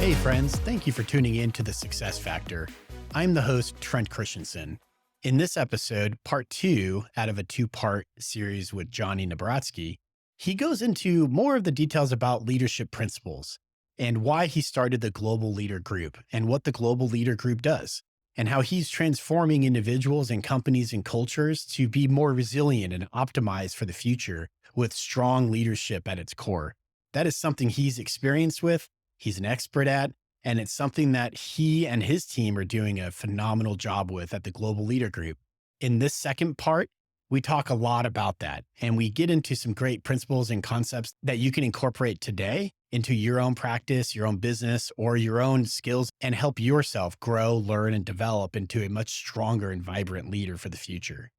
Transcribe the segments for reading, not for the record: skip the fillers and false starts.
Hey friends, thank you for tuning in to The Success Factor. I'm the host, Trent Christensen. In this episode, part 2 out of a 2-part series with Jonathan Nabrotzky, he goes into more of the details about leadership principles and why he started the Global Leader Group and what the Global Leader Group does, and how he's transforming individuals and companies and cultures to be more resilient and optimized for the future with strong leadership at its core. That is something he's experienced with, he's an expert at, and it's something that he and his team are doing a phenomenal job with at the Global Leader Group. In this second part, we talk a lot about that, and we get into some great principles and concepts that you can incorporate today into your own practice, your own business, or your own skills, and help yourself grow, learn, and develop into a much stronger and vibrant leader for the future.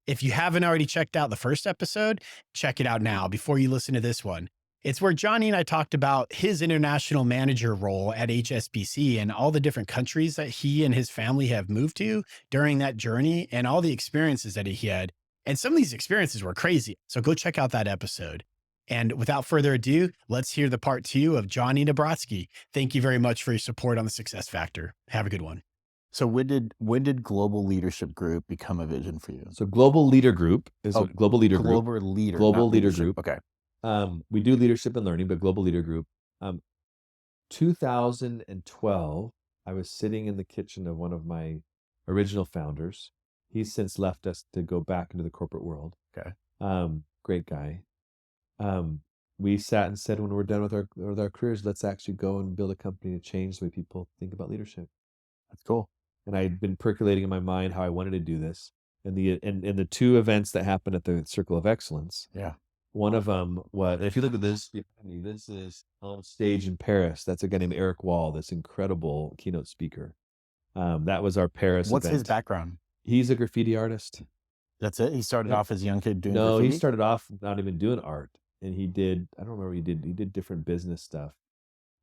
If you haven't already checked out the first episode, check it out now before you listen to this one. It's where Johnny and I talked about his international manager role at HSBC and all the different countries that he and his family have moved to during that journey and all the experiences that he had. And some of these experiences were crazy. So go check out that episode. And without further ado, let's hear the part 2 of Jonathan Nabrotzky. Thank you very much for your support on the Success Factor. Have a good one. So when did Global Leadership Group become a vision for you? So Global Leader Group is a Global Leader Group. Global Leader Group. Okay. We do leadership and learning, but Global Leader Group. 2012, I was sitting in the kitchen of one of my original founders. He's since left us to go back into the corporate world. Okay. Great guy. We sat and said, when we're done with our careers, let's actually go and build a company to change the way people think about leadership. That's cool. And I had been percolating in my mind how I wanted to do this. And the two events that happened at the Circle of Excellence. Yeah. One of them was, if you look at this, this is on stage in Paris. That's a guy named Eric Wall, this incredible keynote speaker. That was our Paris What's event. his background? He's a graffiti artist. That's it? He started off as a young kid doing No, graffiti? he started off not even doing art. And he did, I don't remember what he did different business stuff.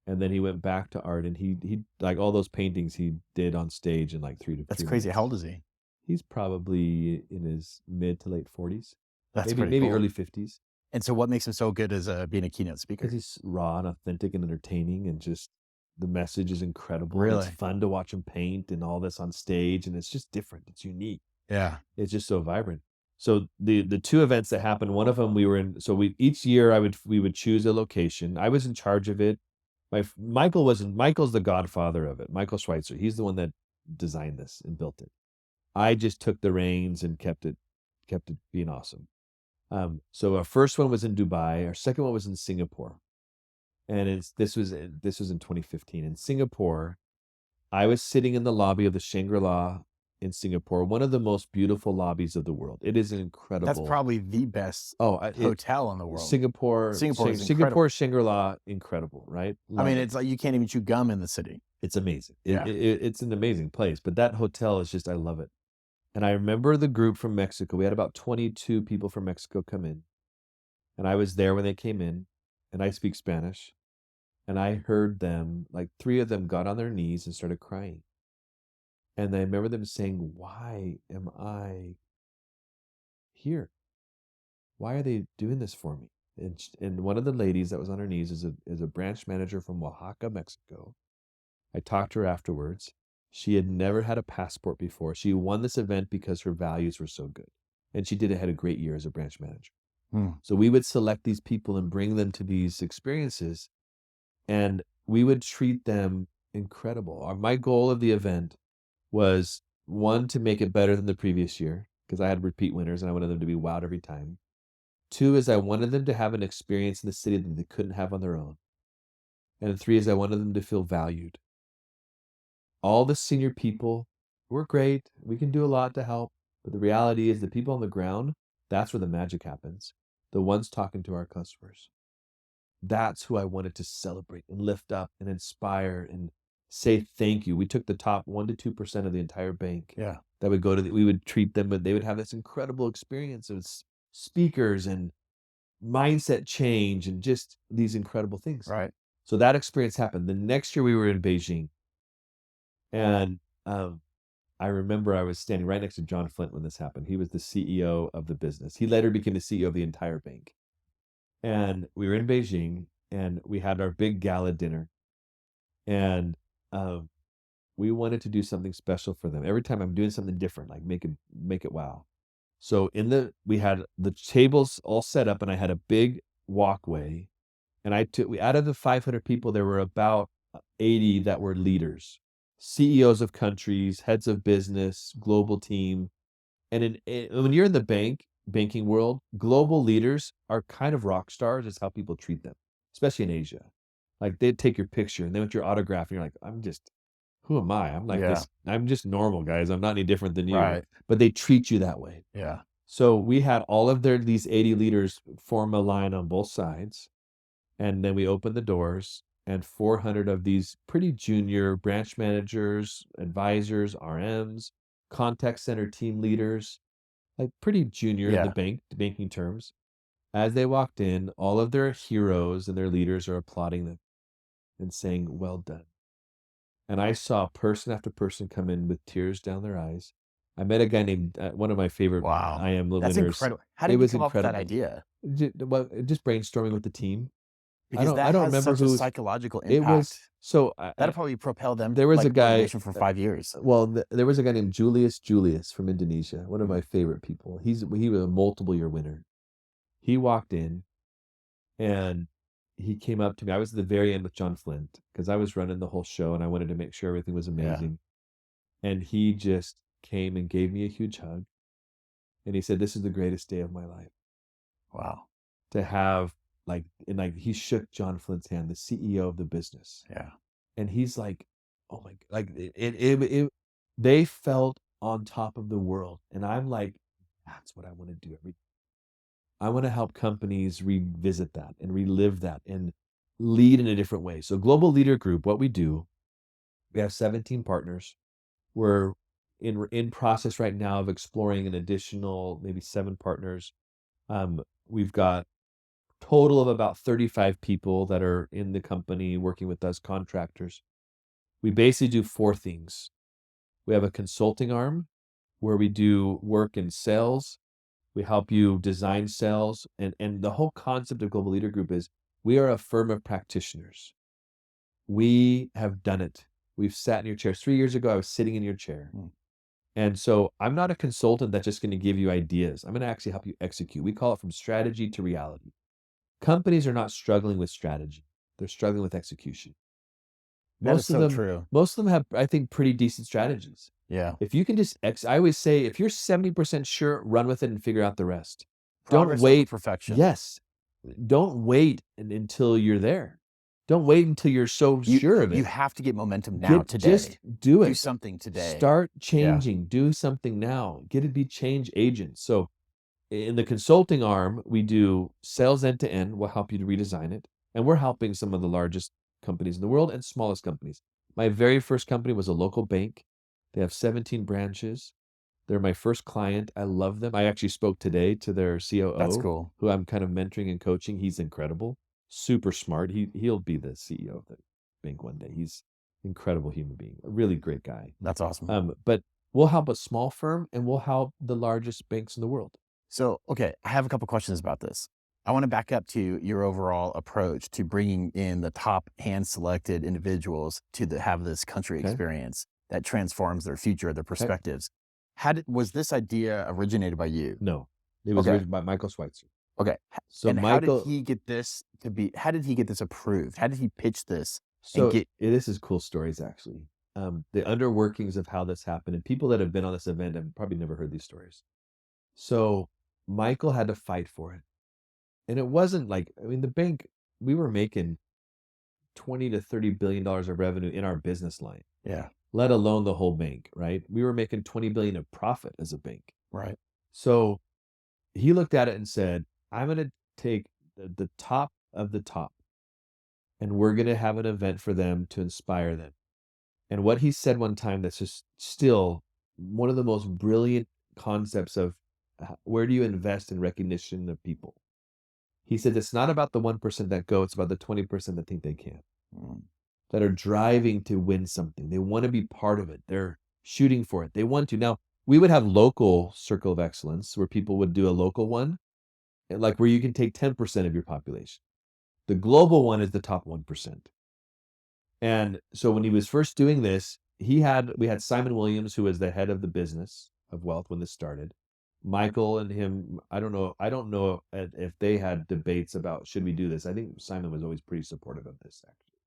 And then he went back to art, and he like all those paintings he did on stage in like 3 to 4 That's crazy. How old is he? He's probably in his mid to late 40s. That's maybe cool. early 50s. And so what makes him so good as being a keynote speaker? Because he's raw and authentic and entertaining, and just the message is incredible. Really? It's fun to watch him paint and all this on stage, and it's just different. It's unique. Yeah. It's just so vibrant. So the two events that happened, one of them we were in. So each year we would choose a location. I was in charge of it. Michael's the godfather of it. Michael Schweitzer. He's the one that designed this and built it. I just took the reins and kept it being awesome. So our first one was in Dubai. Our second one was in Singapore, and this was in 2015. In Singapore, I was sitting in the lobby of the Shangri-La in Singapore, one of the most beautiful lobbies of the world. It is incredible. That's probably the best hotel in the world. Singapore Shangri-La, incredible, right? I mean, it's like you can't even chew gum in the city. It's amazing. Yeah. It's an amazing place, but that hotel is just, I love it. And I remember the group from Mexico. We had about 22 people from Mexico come in. And I was there when they came in, and I speak Spanish. And I heard them, like 3 of them got on their knees and started crying. And I remember them saying, why am I here? Why are they doing this for me? And one of the ladies that was on her knees is a branch manager from Oaxaca, Mexico. I talked to her afterwards. She had never had a passport before. She won this event because her values were so good. And she had a great year as a branch manager. So we would select these people and bring them to these experiences, and we would treat them incredible. My goal of the event was, 1, to make it better than the previous year, because I had repeat winners and I wanted them to be wowed every time. 2 is I wanted them to have an experience in the city that they couldn't have on their own. And 3 is I wanted them to feel valued. All the senior people were great. We can do a lot to help. But the reality is the people on the ground, that's where the magic happens. The ones talking to our customers. That's who I wanted to celebrate and lift up and inspire and say thank you. We took the top 1 to 2% of the entire bank. Yeah. That would go to, we would treat them, but they would have this incredible experience of speakers and mindset change and just these incredible things. Right. So that experience happened. The next year we were in Beijing. And I remember I was standing right next to John Flint when this happened. He was the CEO of the business. He later became the CEO of the entire bank. And we were in Beijing, and we had our big gala dinner. And we wanted to do something special for them. Every time I'm doing something different, like make it wow. So we had the tables all set up, and I had a big walkway, and out of the 500 people, there were about 80 that were leaders, CEOs of countries, heads of business, global team. And when you're in the banking world, global leaders are kind of rock stars. Is how people treat them, especially in Asia. Like they'd take your picture and they want your autograph, and you're like, who am I? I'm like Yeah. this. I'm just normal, guys. I'm not any different than you. Right. But they treat you that way. Yeah. So we had all of these 80 leaders form a line on both sides. And then we opened the doors, and 400 of these pretty junior branch managers, advisors, RMs, contact center team leaders, like pretty junior in Yeah. the banking terms. As they walked in, all of their heroes and their leaders are applauding them and saying, "Well done." And I saw person after person come in with tears down their eyes. I met a guy named one of my favorite Wow. I am That's winners. incredible. How It did you was come up with that incredible. idea? Just brainstorming with the team. Because I that don't has remember such a who psychological it was. impact. So That'll probably propel them there was like a guy. motivation for 5 years. Well, there was a guy named Julius from Indonesia, one of Mm. my favorite people. He was a multiple year winner. He walked in, and he came up to me. I was at the very end with John Flint because I was running the whole show, and I wanted to make sure everything was amazing. And he just came and gave me a huge hug, and he said, "This is the greatest day of my life." Wow. To have he shook John Flint's hand, the CEO of the business. Yeah. And he's like, "Oh my," like they felt on top of the world. And I'm like, that's what I want to do I want to help companies revisit that and relive that and lead in a different way. So Global Leader Group, what we do, we have 17 partners. We're in process right now of exploring an additional maybe 7 partners. We've got total of about 35 people that are in the company working with us, contractors. We basically do 4 things. We have a consulting arm where we do work in sales. We help you design sales. And the whole concept of Global Leader Group is we are a firm of practitioners. We have done it. We've sat in your chair. 3 years ago, I was sitting in your chair. And so I'm not a consultant that's just going to give you ideas. I'm going to actually help you execute. We call it from strategy to reality. Companies are not struggling with strategy. They're struggling with execution. That is so true. Most of them have, I think, pretty decent strategies. Yeah. If you can just I always say, if you're 70% sure, run with it and figure out the rest. Progress Don't over wait. perfection. Yes. Don't wait until you're there. Don't wait until you're so sure of it. You have to get momentum now, today. Just do it. Do something today. Start changing. Do something now. Be change agents. So in the consulting arm, we do sales end to end. We'll help you to redesign it. And we're helping some of the largest companies in the world and smallest companies. My very first company was a local bank. They have 17 branches. They're my first client. I love them. I actually spoke today to their COO. That's cool. Who I'm kind of mentoring and coaching. He's incredible. Super smart. He'll be the CEO of the bank one day. He's an incredible human being. A really great guy. That's awesome. But we'll help a small firm and we'll help the largest banks in the world. So, okay, I have a couple questions about this. I want to back up to your overall approach to bringing in the top hand-selected individuals to have this country experience that transforms their future, their perspectives. Was this idea originated by you? No, it was originated by Michael Schweitzer. Okay. So and Michael, how did he get this approved? How did he pitch this? So this is cool stories, actually. The underworkings of how this happened, and people that have been on this event have probably never heard these stories. So Michael had to fight for it. And it wasn't like, the bank, we were making $20 to $30 billion of revenue in our business line. Yeah. Let alone the whole bank, right? We were making $20 billion of profit as a bank. Right. So he looked at it and said, I'm going to take the top of the top, and we're going to have an event for them to inspire them. And what he said one time that's just still one of the most brilliant concepts of where do you invest in recognition of people? He said, it's not about the 1% that go, it's about the 20% that think they can, that are driving to win something. They want to be part of it. They're shooting for it. They want to. Now, we would have local circle of excellence where people would do a local one, like where you can take 10% of your population. The global one is the top 1%. And so when he was first doing this, we had Simon Williams, who was the head of the business of wealth when this started. Michael and him, I don't know if they had debates about should we do this. I think Simon was always pretty supportive of this, actually.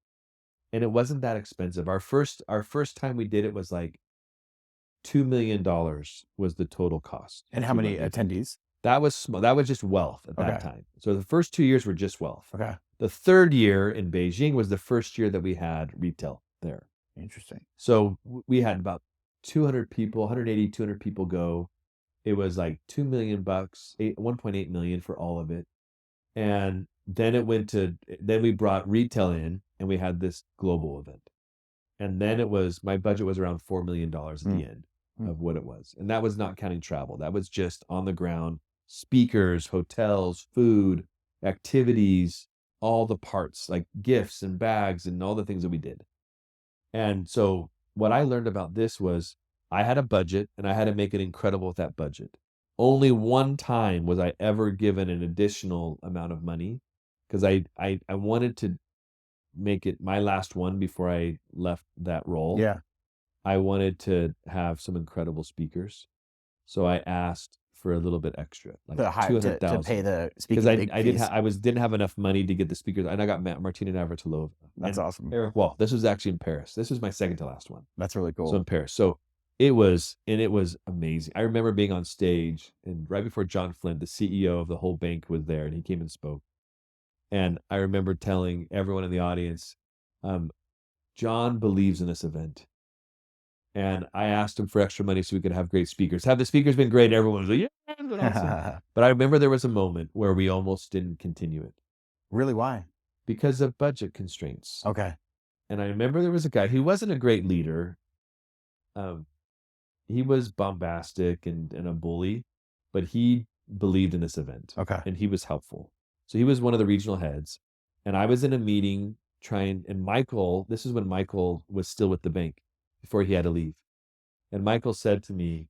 And it wasn't that expensive. Our first time we did it was like $2 million was the total cost. And how many attendees? That was small. That was just wealth at that time. So the first 2 years were just wealth. Okay. The third year in Beijing was the first year that we had retail there. Interesting. So we had about 200 people, 180, 200 people go. It was like $2 million, 1.8 million for all of it. And then then we brought retail in and we had this global event. And then my budget was around $4 million at the end of what it was. And that was not counting travel. That was just on the ground, speakers, hotels, food, activities, all the parts, like gifts and bags and all the things that we did. And so what I learned about this was I had a budget and I had to make it incredible with that budget. Only one time was I ever given an additional amount of money because I wanted to make it my last one before I left that role. Yeah. I wanted to have some incredible speakers. So I asked for a little bit extra, like $200,000 to pay the speakers. Because I didn't have enough money to get the speakers, and I got Martina Navratilova. That's awesome. Well, this was actually in Paris. This was my second to last one. That's really cool. So in Paris. So it was amazing. I remember being on stage, and right before John Flint, the CEO of the whole bank, was there, and he came and spoke. And I remember telling everyone in the audience, John believes in this event. And I asked him for extra money so we could have great speakers. Have the speakers been great? Everyone was like, yeah, it's been awesome. But I remember there was a moment where we almost didn't continue it. Really? Why? Because of budget constraints. Okay. And I remember there was a guy, he wasn't a great leader. He was bombastic and a bully, but he believed in this event. Okay. And he was helpful. So he was one of the regional heads. And I was in a meeting and Michael, this is when Michael was still with the bank before he had to leave. And Michael said to me,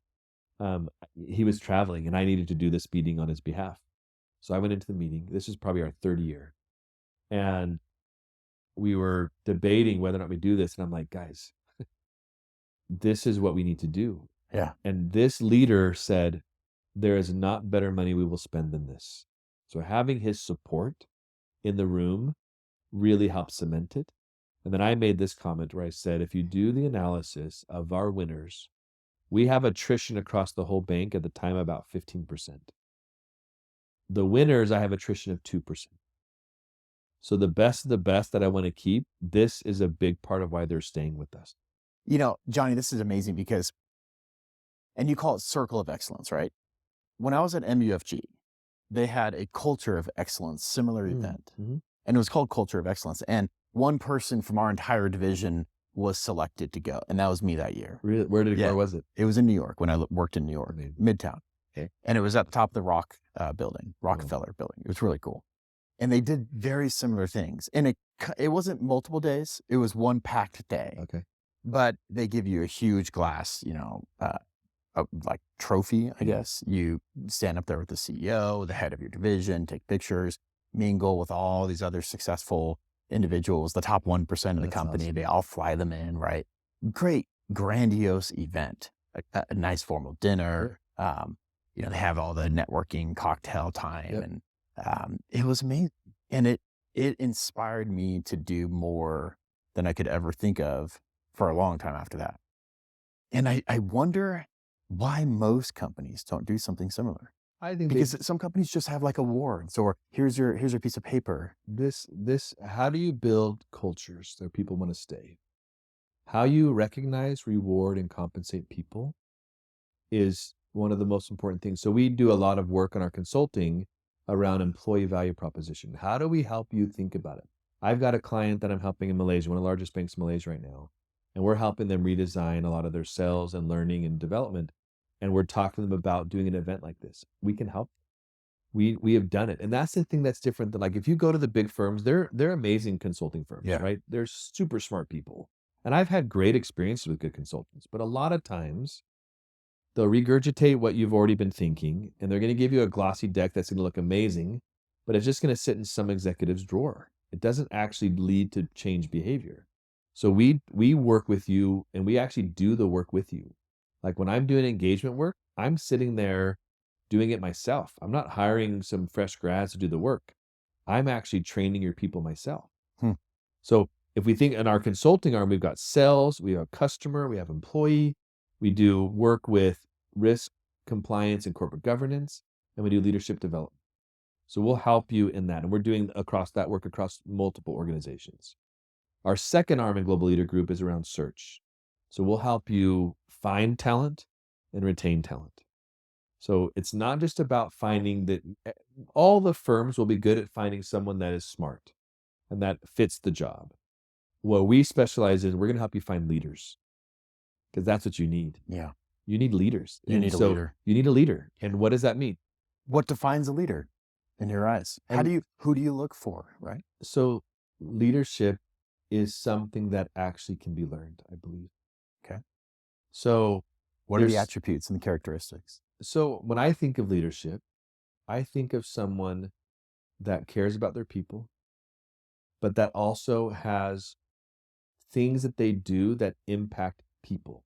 he was traveling and I needed to do this meeting on his behalf. So I went into the meeting. This is probably our third year. And we were debating whether or not we do this. And I'm like, guys, this is what we need to do. Yeah. And this leader said, there is not better money we will spend than this. So having his support in the room really helped cement it. And then I made this comment where I said, if you do the analysis of our winners, we have attrition across the whole bank at the time about 15%. The winners, I have attrition of 2%. So the best of the best that I want to keep, this is a big part of why they're staying with us. You know, Johnny, this is amazing because, and you call it circle of excellence, right? When I was at MUFG, they had a culture of excellence, similar event. Mm-hmm. And it was called Culture of Excellence. And one person from our entire division was selected to go. And that was me that year. Really? Where was it? It was in New York when I worked in New York, Midtown. Okay. And it was at the top of the Rockefeller building. It was really cool. And they did very similar things. And it wasn't multiple days. It was one packed day. Okay. But they give you a huge glass, like trophy, I guess. You stand up there with the CEO, the head of your division, take pictures, mingle with all these other successful individuals, the top 1% of the company. Awesome. They all fly them in, right? Great, grandiose event, a nice formal dinner. They have all the networking cocktail time. Yep. And it was amazing. And it inspired me to do more than I could ever think of for a long time after that. And I wonder why most companies don't do something similar. I think because some companies just have like awards or here's your piece of paper. How do you build cultures that people want to stay? How you recognize, reward, and compensate people is one of the most important things. So we do a lot of work on our consulting around employee value proposition. How do we help you think about it? I've got a client that I'm helping in Malaysia, one of the largest banks in Malaysia right now, and we're helping them redesign a lot of their sales and learning and development. And we're talking to them about doing an event like this. We can help. We have done it. And that's the thing that's different than, like, if you go to the big firms, they're amazing consulting firms, right? They're super smart people. And I've had great experiences with good consultants, but a lot of times they'll regurgitate what you've already been thinking, and they're going to give you a glossy deck that's going to look amazing, but it's just going to sit in some executive's drawer. It doesn't actually lead to change behavior. So we work with you, and we actually do the work with you. Like when I'm doing engagement work, I'm sitting there doing it myself. I'm not hiring some fresh grads to do the work. I'm actually training your people myself. Hmm. So if we think in our consulting arm, we've got sales, we have customer, we have employee, we do work with risk, compliance, and corporate governance, and we do leadership development. So we'll help you in that. And we're doing across that work across multiple organizations. Our second arm in Global Leader Group is around search. So we'll help you find talent and retain talent. So it's not just about finding that all the firms will be good at finding someone that is smart and that fits the job. What we specialize in, we're going to help you find leaders, because that's what you need. Yeah. You need leaders. You need a leader. You need a leader. And what does that mean? What defines a leader in your eyes? Who do you look for, right? So leadership is something that actually can be learned, I believe. Okay. So what are the attributes and the characteristics? So when I think of leadership, I think of someone that cares about their people, but that also has things that they do that impact people.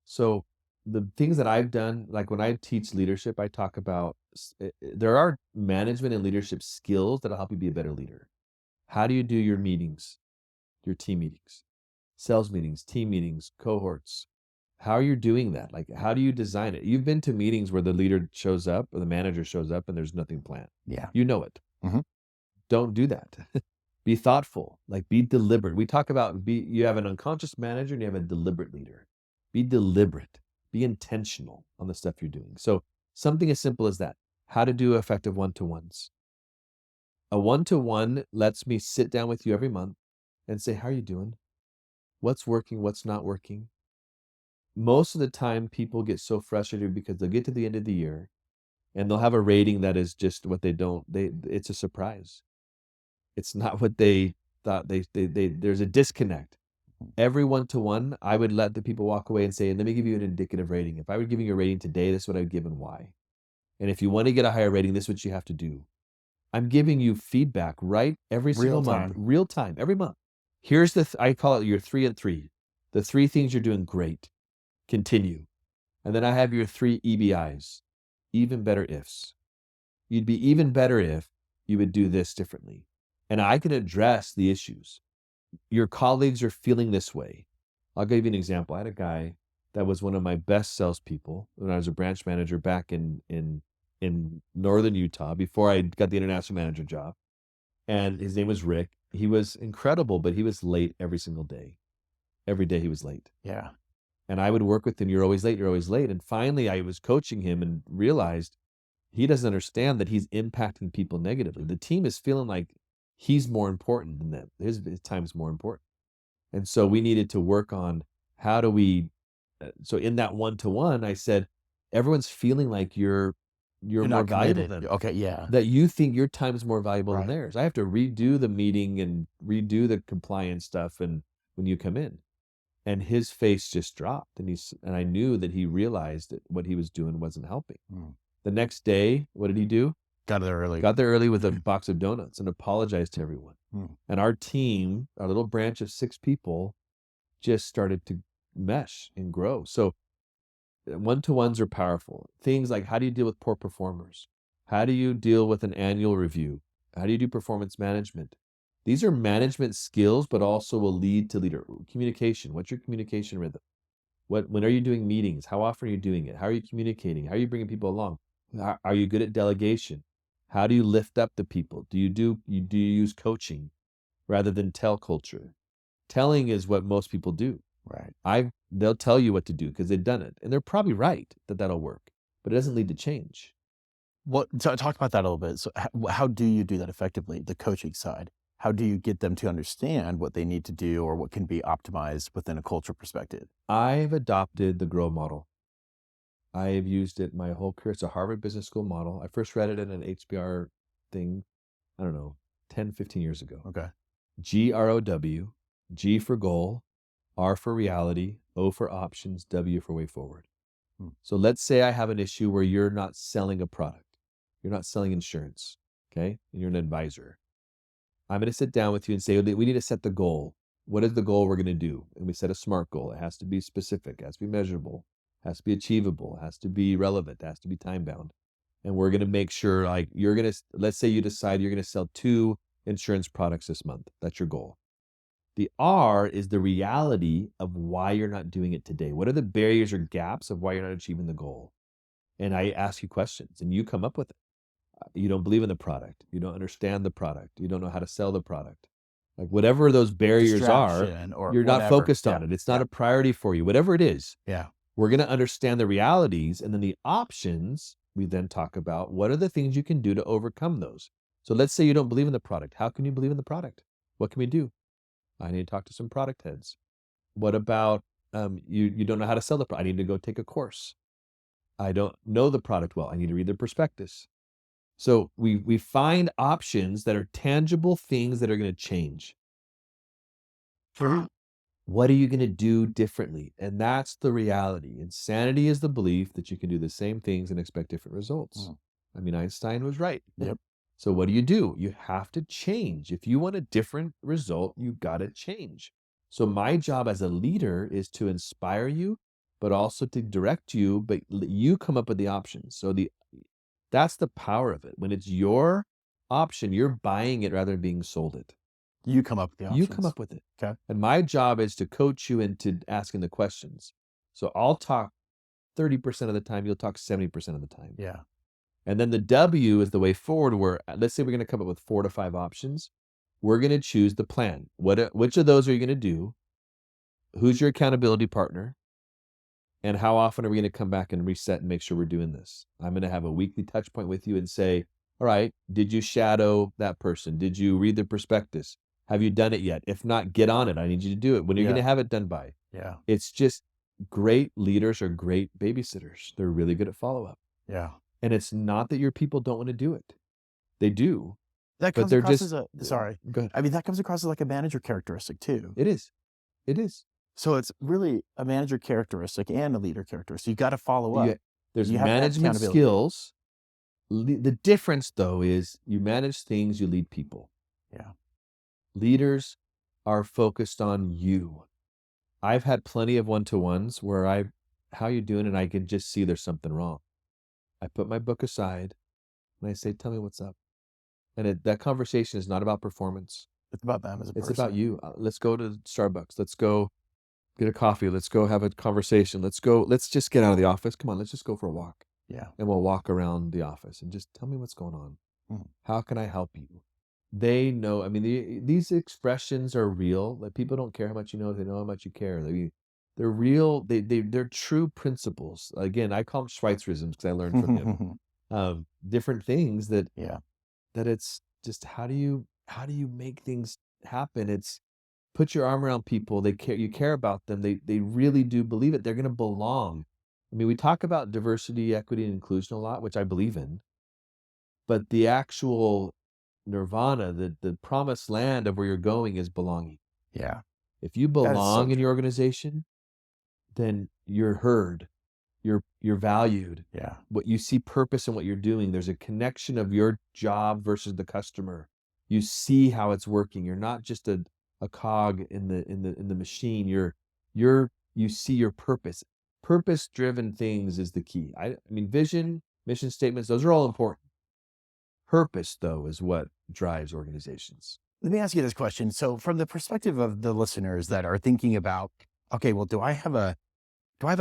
So the things that I've done, like when I teach leadership, I talk about, there are management and leadership skills that'll help you be a better leader. How do you do your meetings, your team meetings, sales meetings, team meetings, cohorts? How are you doing that? Like, how do you design it? You've been to meetings where the leader shows up or the manager shows up and there's nothing planned. Yeah. You know it. Mm-hmm. Don't do that. Be thoughtful, like be deliberate. We talk about you have an unconscious manager and you have a deliberate leader. Be deliberate, be intentional on the stuff you're doing. So something as simple as that, how to do effective one-to-ones. A one-to-one lets me sit down with you every month and say, how are you doing? What's working? What's not working? Most of the time people get so frustrated because they'll get to the end of the year and they'll have a rating that is just what it's a surprise. It's not what they thought. There's a disconnect. Every one-to-one, I would let the people walk away and say, let me give you an indicative rating. If I were giving you a rating today, this is what I would give and why. And if you want to get a higher rating, this is what you have to do. I'm giving you feedback, right? Every single month, real time, every month. Here's I call it your 3 and 3. The 3 things you're doing great. Continue. And then I have your 3 EBIs, even better ifs. You'd be even better if you would do this differently. And I can address the issues. Your colleagues are feeling this way. I'll give you an example. I had a guy that was one of my best salespeople when I was a branch manager back in northern Utah before I got the international manager job. And his name was Rick. He was incredible, but he was late every single day. Every day he was late. Yeah. And I would work with him, you're always late, you're always late. And finally I was coaching him and realized he doesn't understand that he's impacting people negatively. The team is feeling like he's more important than them. His time is more important. And so we needed to work on how do we, so in that one-to-one, I said, everyone's feeling like you're more valuable than them. Okay, yeah. That you think your time is more valuable than theirs. I have to redo the meeting and redo the compliance stuff and when you come in. And his face just dropped. And I knew that he realized that what he was doing wasn't helping. The next day, what did he do? Got there early. Got there early with a box of donuts and apologized to everyone. And our team, our little branch of 6 people, just started to mesh and grow. So one-to-ones are powerful. Things like, how do you deal with poor performers? How do you deal with an annual review? How do you do performance management? These are management skills, but also will lead to leader communication. What's your communication rhythm? When are you doing meetings? How often are you doing it? How are you communicating? How are you bringing people along? Are you good at delegation? How do you lift up the people? Do you use coaching rather than tell culture? Telling is what most people do. Right. They'll tell you what to do because they've done it. And they're probably right that that'll work, but it doesn't lead to change. Talk about that a little bit. So how do you do that effectively, the coaching side? How do you get them to understand what they need to do or what can be optimized within a culture perspective? I've adopted the GROW model. I have used it my whole career. It's a Harvard Business School model. I first read it in an HBR thing, I don't know, 10, 15 years ago. Okay. GROW, G for goal, R for reality, O for options, W for way forward. So let's say I have an issue where you're not selling a product. You're not selling insurance, okay? And you're an advisor. I'm going to sit down with you and say, we need to set the goal. what is the goal we're going to do? And we set a SMART goal. It has to be specific, it has to be measurable, it has to be achievable, it has to be relevant, it has to be time bound. And we're going to make sure, like, let's say you decide you're going to sell 2 insurance products this month. That's your goal. The R is the reality of why you're not doing it today. What are the barriers or gaps of why you're not achieving the goal? And I ask you questions and you come up with it. You don't believe in the product. You don't understand the product. You don't know how to sell the product. Like, whatever those barriers are, or you're not whatever. focused on it. It's not a priority for you. Whatever it is, Yeah. we're going to understand the realities, and then the options. We then talk about what are the things you can do to overcome those. So let's say you don't believe in the product. How can you believe in the product? What can we do? I need to talk to some product heads. What about you don't know how to sell the product? I need to go take a course. I don't know the product well. I need to read the prospectus. So we find options that are tangible things that are going to change. What are you going to do differently? And that's the reality. Insanity is the belief that you can do the same things and expect different results. I mean, Einstein was right. Yep. So what do? You have to change. If you want a different result, you got to change. So my job as a leader is to inspire you, but also to direct you, but you come up with the options. So that's the power of it. When it's your option, you're buying it rather than being sold it. You come up with the options. You come up with it. Okay. And my job is to coach you into asking the questions. So I'll talk 30% of the time, you'll talk 70% of the time. Yeah. And then the W is the way forward, where let's say we're going to come up with 4 to 5 options. We're going to choose the plan. Which of those are you going to do? Who's your accountability partner? And how often are we going to come back and reset and make sure we're doing this? I'm going to have a weekly touch point with you and say, all right, did you shadow that person? Did you read the prospectus? Have you done it yet? If not, get on it. I need you to do it. When are you going to have it done by? Yeah. It's just, great leaders are great babysitters. They're really good at follow-up. Yeah. And it's not that your people don't want to do it. They do. That but comes they're across just, as sorry. Go ahead. I mean, that comes across as like a manager characteristic too. It is. It is. So it's really a manager characteristic and a leader characteristic. You got to follow up. There's You have to have management accountability. skills. The difference, though, is you manage things, you lead people. Yeah. Leaders are focused on you. I've had plenty of one-to-ones where how you doing? And I can just see there's something wrong. I put my book aside and I say, tell me what's up. And that conversation is not about performance. It's about them as a person. It's about you. Let's go to Starbucks. Let's go get a coffee. Let's go have a conversation. Let's just get out of the office. Come on, let's just go for a walk. Yeah. And we'll walk around the office and just tell me what's going on. Mhm. How can I help you? They know, I mean, these expressions are real. Like, people don't care how much you know, they know how much you care. They're real. They're true principles. Again, I call them Schweizerisms because I learned from him. Different things that it's just, how do you make things happen? It's put your arm around people. They care. You care about them. They really do believe it. They're going to belong. I mean, we talk about diversity, equity, and inclusion a lot, which I believe in. But the actual nirvana, the promised land of where you're going, is belonging. Yeah. If you belong in your organization, then you're heard. You're valued. Yeah. What you see purpose in what you're doing. There's a connection of your job versus the customer. You see how it's working. You're not just a cog in the machine. You see your purpose. Purpose-driven things is the key. I mean, vision, mission statements, those are all important. Purpose, though, is what drives organizations. Let me ask you this question. So from the perspective of the listeners that are thinking about, okay, well, do I have a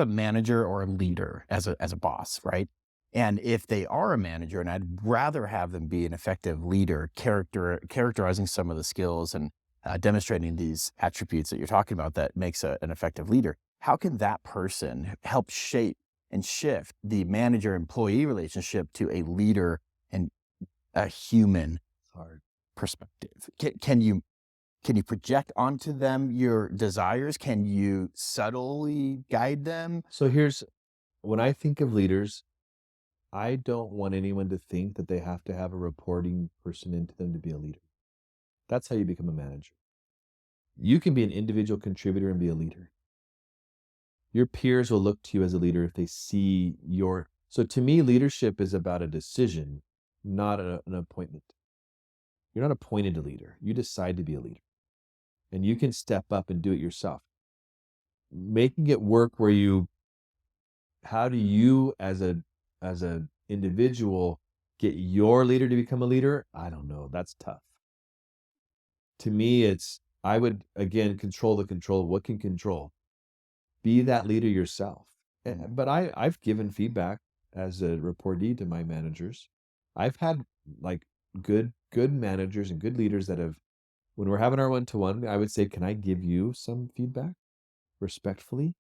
manager or a leader as a boss, right? And if they are a manager, and I'd rather have them be an effective leader, characterizing some of the skills and demonstrating these attributes that you're talking about that makes an effective leader, how can that person help shape and shift the manager-employee relationship to a leader and a human perspective? Can you project onto them your desires? Can you subtly guide them? So when I think of leaders, I don't want anyone to think that they have to have a reporting person into them to be a leader. That's how you become a manager. You can be an individual contributor and be a leader. Your peers will look to you as a leader if they see so to me, leadership is about a decision, not an appointment. You're not appointed a leader. You decide to be a leader. and you can step up and do it yourself. Making it work where how do you as a individual get your leader to become a leader? I don't know. That's tough. To me, I would, again, control the control. What can control? Be that leader yourself. But I've given feedback as a reportee to my managers. I've had like good managers and good leaders that have, when we're having our one-to-one, I would say, can I give you some feedback respectfully?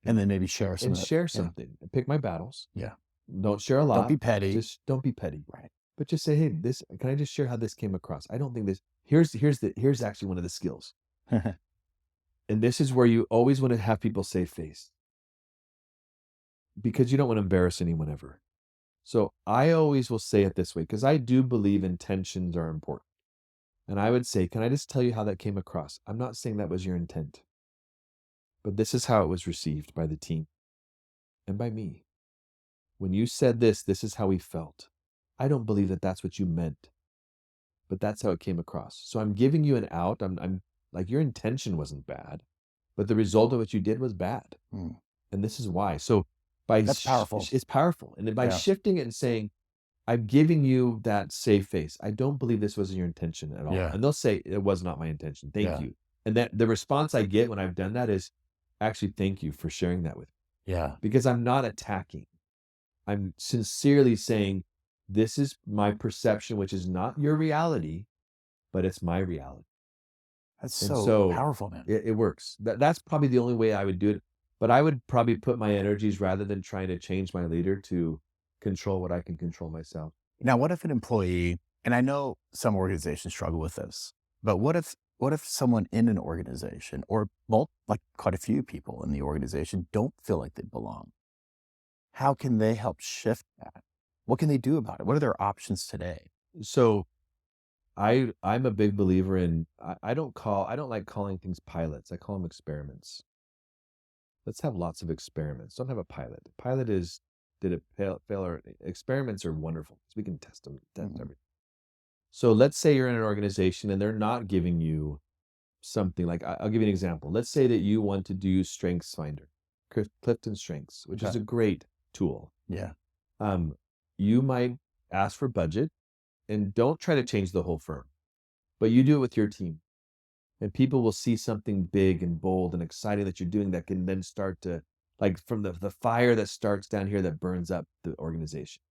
And then maybe share some And of it. share something. And pick my battles. Yeah. Don't share a lot. Don't be petty. Just don't be petty. Right. But just say, hey, can I just share how this came across? I don't think this, here's actually one of the skills. And this is where you always want to have people save face, because you don't want to embarrass anyone ever. So I always will say it this way, because I do believe intentions are important. And I would say, can I just tell you how that came across? I'm not saying that was your intent, but this is how it was received by the team and by me. When you said this is how we felt. I don't believe that that's what you meant, but that's how it came across. So I'm giving you an out. I'm like, your intention wasn't bad, but the result of what you did was bad. And this is why. So that's powerful. It's powerful. And then by shifting it and saying, I'm giving you that safe face. I don't believe this was your intention at all. Yeah. And they'll say, it was not my intention. Thank you. And that the response I get when I've done that is, actually, thank you for sharing that with me. Yeah. Because I'm not attacking. I'm sincerely saying, this is my perception, which is not your reality, but it's my reality. That's so powerful, man. It works. That's probably the only way I would do it. But I would probably put my energies, rather than trying to change my leader, to control what I can control myself. Now, what if an employee, and I know some organizations struggle with this, but what if someone in an organization, or like quite a few people in the organization, don't feel like they belong? How can they help shift that? What can they do about it? What are their options today? So I'm a big believer in, I don't like calling things pilots. I call them experiments. Let's have lots of experiments. Don't have a pilot. Pilot is, did it fail or experiments are wonderful because we can test them, everything. So let's say you're in an organization and they're not giving you something like, I'll give you an example. Let's say that you want to do Strengths Finder, Clifton Strengths, which is a great tool. Yeah. You might ask for budget, and don't try to change the whole firm, but you do it with your team. And people will see something big and bold and exciting that you're doing that can then start to, like, from the fire that starts down here that burns up the organization.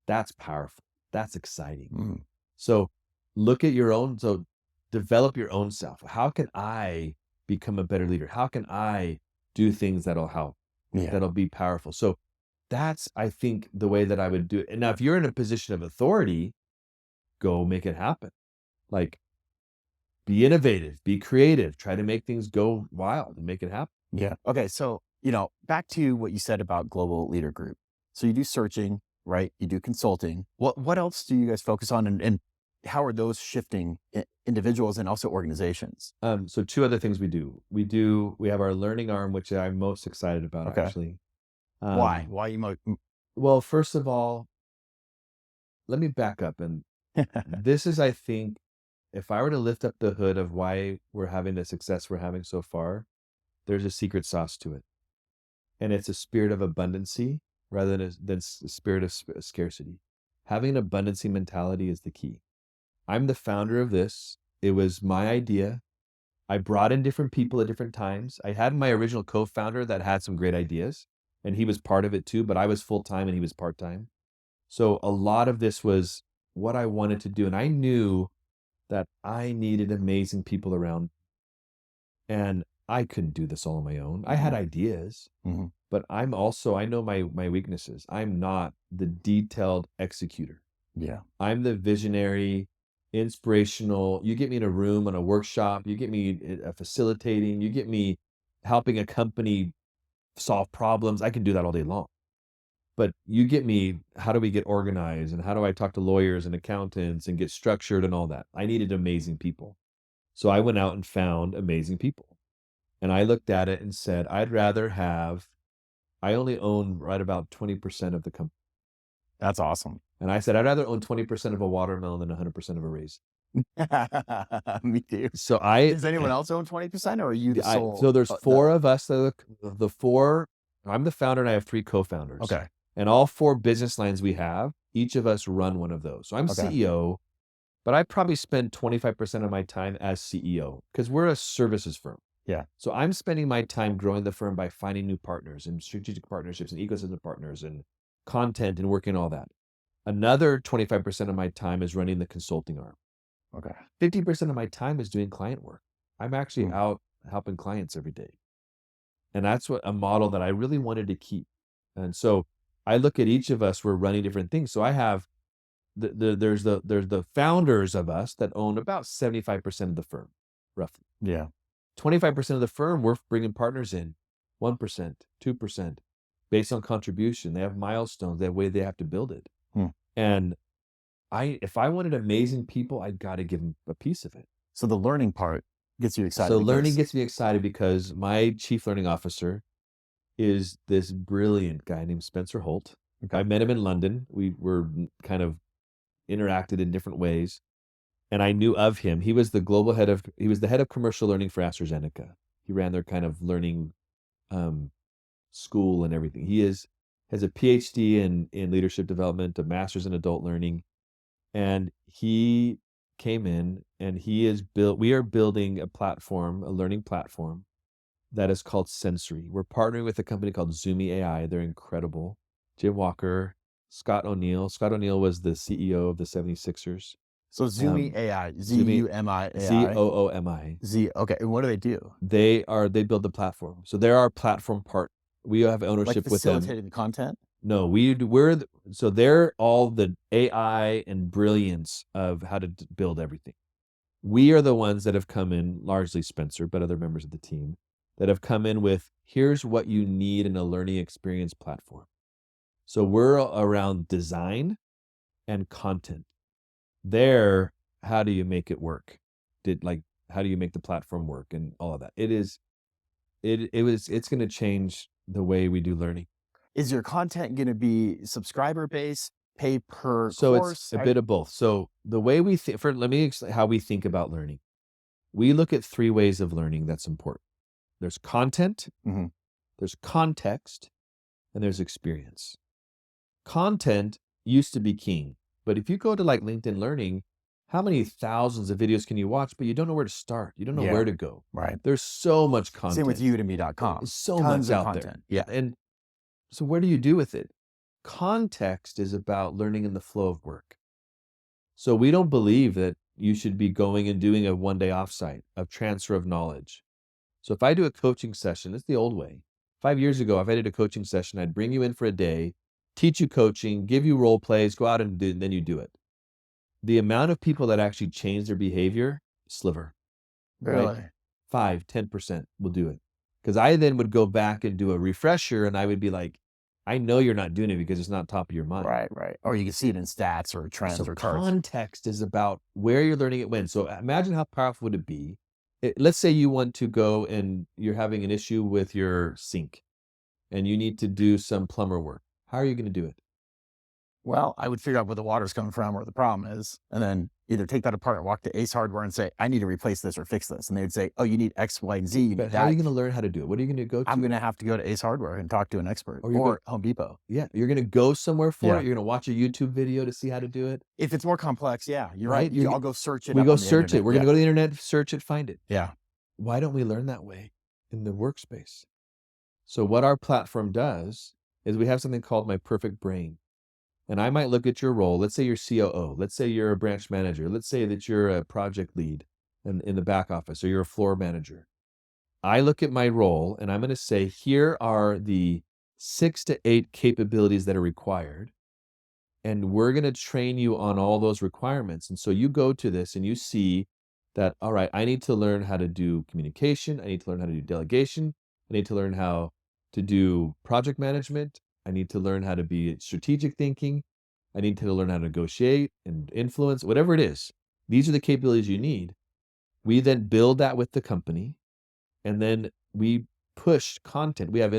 That's powerful. That's exciting. So look at your own, so develop your own self. How can I become a better leader? How can I do things that'll help, that'll be powerful? So that's, I think, the way that I would do it. And now if you're in a position of authority, go make it happen. Like, be innovative, be creative, try to make things go wild and make it happen. Yeah. Okay. So, back to what you said about Global Leader Group. So you do searching, right? You do consulting. What else do you guys focus on, and how are those shifting individuals and also organizations? So two other things we do. We have our learning arm, which I'm most excited about, actually. Why? Why you Well, first of all, let me back up. And this is, I think, if I were to lift up the hood of why we're having the success we're having so far, there's a secret sauce to it. And it's a spirit of abundancy rather than a spirit of scarcity. Having an abundancy mentality is the key. I'm the founder of this. It was my idea. I brought in different people at different times. I had my original co-founder that had some great ideas, and he was part of it too, but I was full-time and he was part-time. So a lot of this was what I wanted to do. And I knew that I needed amazing people around, and I couldn't do this all on my own. I had ideas, but I know my weaknesses. I'm not the detailed executor. Yeah. I'm the visionary, inspirational. You get me in a room on a workshop, you get me facilitating, you get me helping a company solve problems. I can do that all day long. But you get me, how do we get organized, and how do I talk to lawyers and accountants and get structured and all that? I needed amazing people. So I went out and found amazing people. And I looked at it and said, I only own right about 20% of the company. That's awesome. And I said, I'd rather own 20% of a watermelon than 100% of a raisin. Me too. So Does anyone else own 20%, or are you the sole? so there's four of us. The four, I'm the founder and I have three co-founders. Okay. And all four business lines we have, each of us run one of those. So I'm Okay. CEO, but I probably spend 25% of my time as CEO because we're a services firm. Yeah. So I'm spending my time growing the firm by finding new partners and strategic partnerships and ecosystem partners and content and working all that. Another 25% of my time is running the consulting arm. Okay. 50% of my time is doing client work. I'm actually out helping clients every day. And that's what a model that I really wanted to keep. And so I look at each of us, we're running different things. So I have there's the founders of us that own about 75% of the firm, roughly. Yeah. 25% of the firm, we're bringing partners in, 1%, 2%, based on contribution. They have milestones, they have way they have to build it. And if I wanted amazing people, I got to give them a piece of it. So the learning part gets you excited. So learning gets me excited because my chief learning officer is this brilliant guy named Spencer Holt. Okay. I met him in London. We were kind of interacted in different ways. And I knew of him. He was the head of commercial learning for AstraZeneca. He ran their kind of learning school and everything. He has a PhD in leadership development, a master's in adult learning. And he came in and we are building a platform, a learning platform that is called Sensory. We're partnering with a company called Zumi AI. They're incredible. Jim Walker, Scott O'Neill. Scott O'Neill was the CEO of the 76ers. So Zumi AI, Z-U-M-I AI. Zoomi. Okay. And what do they do? They build the platform. So they're our platform part. We have ownership with them. Facilitating the content? No, so they're all the AI and brilliance of how to build everything. We are the ones that have come in, largely Spencer, but other members of the team, that have come in with, here's what you need in a learning experience platform. So we're around design and content. There, how do you make it work? How do you make the platform work and all of that? It's going to change the way we do learning. Is your content going to be subscriber based, pay per So course? it's a bit of both. So the way we think, let me explain how we think about learning. We look at three ways of learning that's important. There's content, there's context, and there's experience. Content used to be king, but if you go to like LinkedIn Learning, how many thousands of videos can you watch, but you don't know where to start. You don't know where to go. Right. There's so much content. Same with udemy.com. There's so Tons much of out content. there. Yeah. And so what do you do with it? Context is about learning in the flow of work. So we don't believe that you should be going and doing a one-day offsite of transfer of knowledge. So if I do a coaching session, it's the old way. 5 years ago, if I did a coaching session, I'd bring you in for a day, teach you coaching, give you role plays, go out and then you do it. The amount of people that actually change their behavior, sliver. Really? Right? 5, 10% will do it. Because I then would go back and do a refresher and I would be like, I know you're not doing it because it's not top of your mind. Right. Or you can see it in stats or trends or charts. Context is about where you're learning it when. So imagine how powerful would it be. Let's say you want to go and you're having an issue with your sink and you need to do some plumber work. How are you going to do it? Well, I would figure out where the water's coming from, where the problem is, and then either take that apart, walk to Ace Hardware and say, I need to replace this or fix this. And they would say, oh, you need X, Y, and Z. You need how are you going to learn how to do it? What are you going to go to? I'm going to have to go to Ace Hardware and talk to an expert or Home Depot. Yeah. You're going to go somewhere for it. You're going to watch a YouTube video to see how to do it. If it's more complex, yeah, you're right. I'll go search it. We go search it. We're going to go to the internet, search it, find it. Yeah. Why don't we learn that way in the workspace? So what our platform does is we have something called My Perfect Brain. And I might look at your role. Let's say you're COO. Let's say you're a branch manager. Let's say that you're a project lead in the back office, or you're a floor manager. I look at my role and I'm going to say, here are the 6 to 8 capabilities that are required. And we're going to train you on all those requirements. And so you go to this and you see that, all right, I need to learn how to do communication. I need to learn how to do delegation. I need to learn how to do project management. I need to learn how to be strategic thinking. I need to learn how to negotiate and influence, whatever it is. These are the capabilities you need. We then build that with the company, and then we push content. We have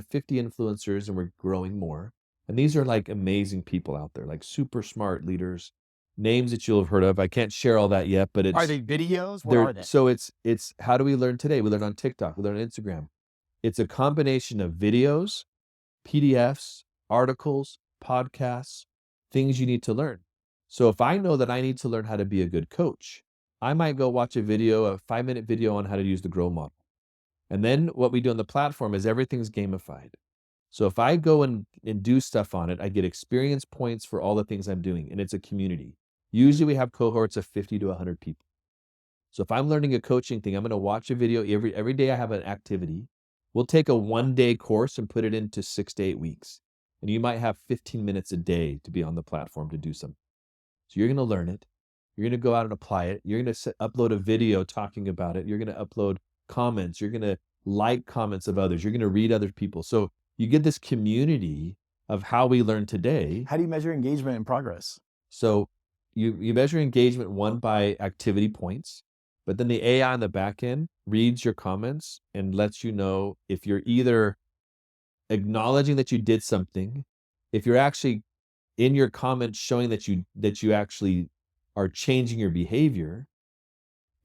50 influencers, and we're growing more. And these are like amazing people out there, like super smart leaders names that you'll have heard of. I can't share all that yet, but Are it's they videos? What are they? so it's how do we learn today? We learn on TikTok, we learn on Instagram. It's a combination of videos, PDFs, articles, podcasts, things you need to learn. So if I know that I need to learn how to be a good coach, I might go watch a 5-minute video on how to use the Grow model. And then what we do on the platform is everything's gamified. So if I go and do stuff on it, I get experience points for all the things I'm doing, and it's a community. Usually we have cohorts of 50 to 100 people. So if I'm learning a coaching thing, I'm going to watch a video every day. I have an activity. We'll take a 1-day course and put it into 6 to 8 weeks. And you might have 15 minutes a day to be on the platform to do something. So you're going to learn it. You're going to go out and apply it. You're going to upload a video talking about it. You're going to upload comments. You're going to like comments of others. You're going to read other people. So you get this community of how we learn today. How do you measure engagement and progress? So you measure engagement, one, by activity points, but then the AI on the back end reads your comments and lets you know if you're either acknowledging that you did something, if you're actually in your comments showing that you actually are changing your behavior,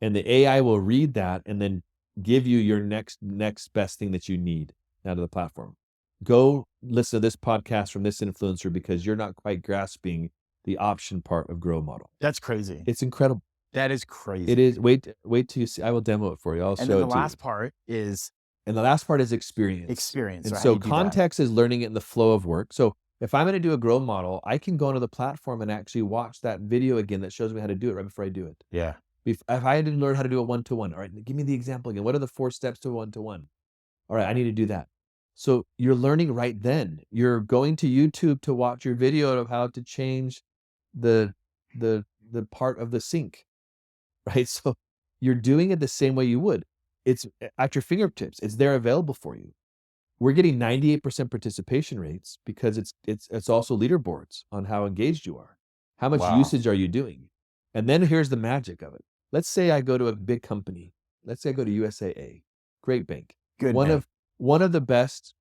and the AI will read that and then give you your next best thing that you need out of the platform. Go listen to this podcast from this influencer because you're not quite grasping the option part of Grow model. That's crazy. It's incredible. That is crazy. It is. Wait till you see. I will demo it for you. I'll show it to you. And then the last part is experience. Experience. And right? so context is learning it in the flow of work. So if I'm going to do a Grow model, I can go onto the platform and actually watch that video again that shows me how to do it right before I do it. Yeah. If I had to learn how to do a one-to-one, all right, give me the example again. What are the 4 steps to a one-to-one? All right, I need to do that. So you're learning right then. You're going to YouTube to watch your video of how to change the part of the sink, right? So you're doing it the same way you would. It's at your fingertips. It's there available for you. We're getting 98% participation rates because it's also leaderboards on how engaged you are. How much usage are you doing? And then here's the magic of it. Let's say I go to a big company. Let's say I go to USAA, great bank. Good One of the best.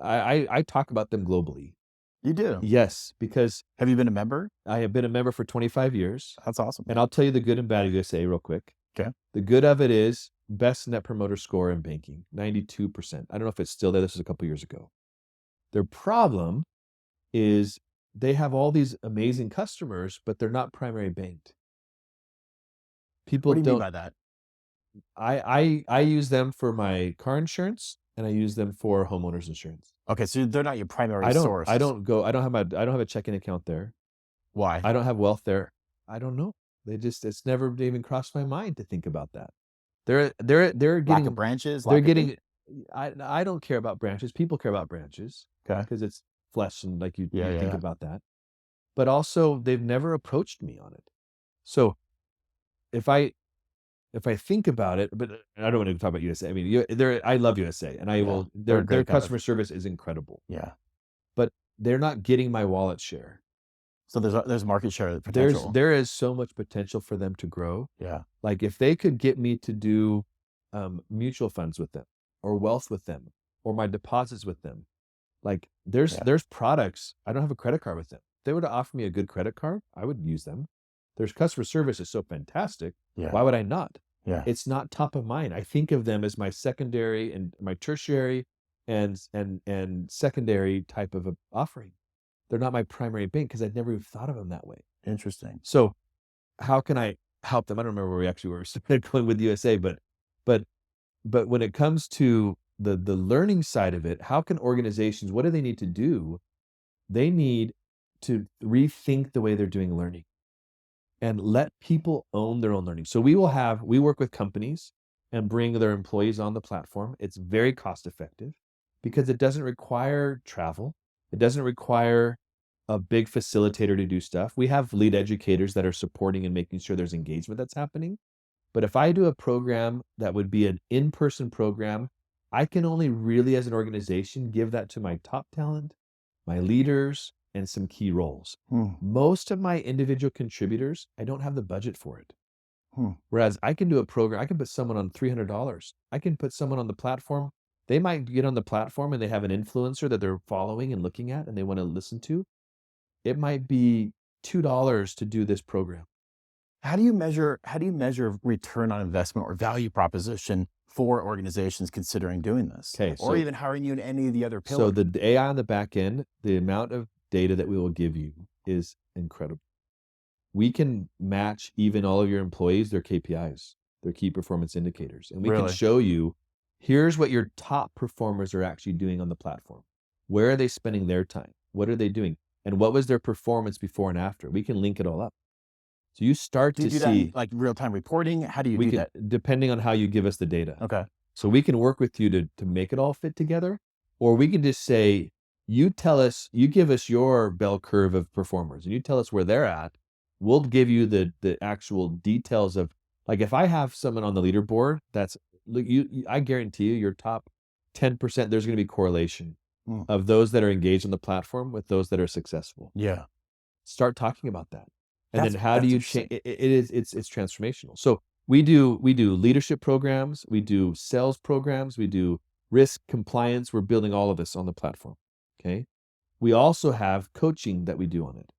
I talk about them globally. You do? Yes, because Have you been a member? I have been a member for 25 years. That's awesome. And I'll tell you the good and bad of USAA real quick. Okay. The good of it is best net promoter score in banking, 92%. I don't know if it's still there. This was a couple years ago. Their problem is they have all these amazing customers, but they're not primary banked. People What do you mean by that? I use them for my car insurance and I use them for homeowners insurance. Okay, so they're not your primary source. I don't have a checking account there. Why? I don't have wealth there. I don't know. It's never even crossed my mind to think about that. They're getting lack of branches. I don't care about branches. People care about branches. Okay. Because it's flesh and like you Yeah, think about that. But also they've never approached me on it. So if I think about it, but I don't want to talk about USA. I mean, I love USA, and their customer service is incredible. Yeah, but they're not getting my wallet share. So there's market share potential. There is so much potential for them to grow. Yeah, like if they could get me to do mutual funds with them, or wealth with them, or my deposits with them, like there's products. I don't have a credit card with them. If they were to offer me a good credit card, I would use them. Their customer service is so fantastic. Yeah. Why would I not? Yeah. It's not top of mind. I think of them as my secondary and my tertiary and secondary type of a offering. They're not my primary bank because I'd never even thought of them that way. Interesting. So how can I help them? I don't remember where we actually were going with USA, but when it comes to the learning side of it, how can organizations, what do they need to do? They need to rethink the way they're doing learning and let people own their own learning. So we work with companies and bring their employees on the platform. It's very cost effective because it doesn't require travel. It doesn't require a big facilitator to do stuff. We have lead educators that are supporting and making sure there's engagement that's happening. But if I do a program that would be an in-person program, I can only really, as an organization, give that to my top talent, my leaders, and some key roles. Most of my individual contributors, I don't have the budget for it. Whereas I can do a program, I can put someone on $300. I can put someone on the platform. They might get on the platform and they have an influencer that they're following and looking at and they want to listen to. It might be $2 to do this program. How do you measure return on investment or value proposition for organizations considering doing this? Okay, Or so even hiring you in any of the other so pillars? the AI on the back end, the amount of data that we will give you is incredible. We can match even all of your employees, their KPIs, their key performance indicators. And we can Really? show you, here's what your top performers are actually doing on the platform. Where are they spending their time? What are they doing? And what was their performance before and after? We can link it all up. So you start Do you to do that in see, like real-time reporting? How do you we do can, that? depending on how you give us the data. Okay. So we can work with you to make it all fit together, or we can just say, you tell us, you give us your bell curve of performers and you tell us where they're at. We'll give you the actual details of, like, if I have someone on the leaderboard, that's, I guarantee you your top 10%, there's going to be correlation of those that are engaged on the platform with those that are successful. Yeah. Start talking about that. And That's- then how do that's you interesting. change? It's transformational. So we do leadership programs, we do sales programs, we do risk compliance. We're building all of this on the platform. Okay. We also have coaching that we do on it.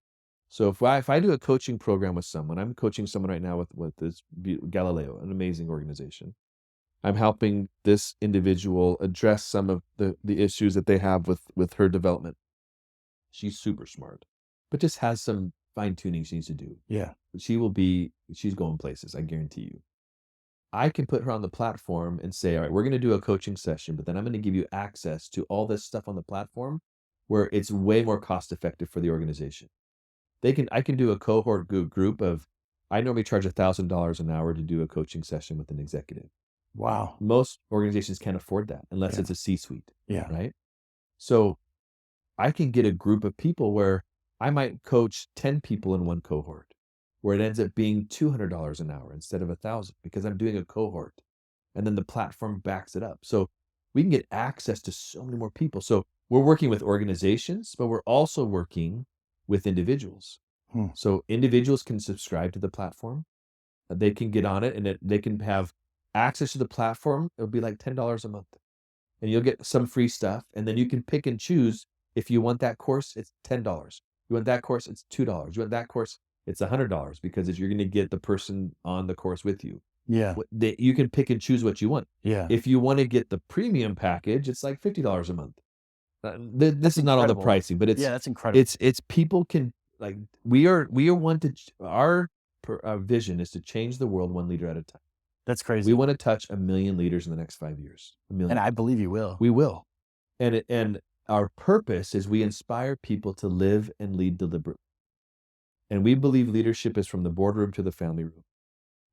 So if I do a coaching program with someone, I'm coaching someone right now with this Galileo, an amazing organization. I'm helping this individual address some of the issues that they have with her development. She's super smart, but just has some fine tuning she needs to do. Yeah. She's going places, I guarantee you. I can put her on the platform and say, all right, we're going to do a coaching session, but then I'm going to give you access to all this stuff on the platform where it's way more cost effective for the organization. I can do a cohort group of, I normally charge $1,000 an hour to do a coaching session with an executive. Wow. Most organizations can't afford that unless Yeah. it's a C-suite. Yeah. Right. So I can get a group of people where I might coach 10 people in one cohort, where it ends up being $200 an hour instead of $1,000 because I'm doing a cohort, and then the platform backs it up. So we can get access to so many more people. So we're working with organizations, but we're also working with individuals. So individuals can subscribe to the platform. They can get on it and they can have access to the platform. It'll be like $10 a month. And you'll get some free stuff. And then you can pick and choose. If you want that course, it's $10. You want that course, it's $2. You want that course, it's $100 because you're going to get the person on the course with you. Yeah. You can pick and choose what you want. Yeah. If you want to get the premium package, it's like $50 a month. This is not all the pricing, but that's incredible. It's people can, like, we are one to, our vision is to change the world one leader at a time. That's crazy. We want to touch 1 million leaders in the next 5 years. 1 million. And I believe you will. We will. And our purpose is we inspire people to live and lead deliberately. And we believe leadership is from the boardroom to the family room.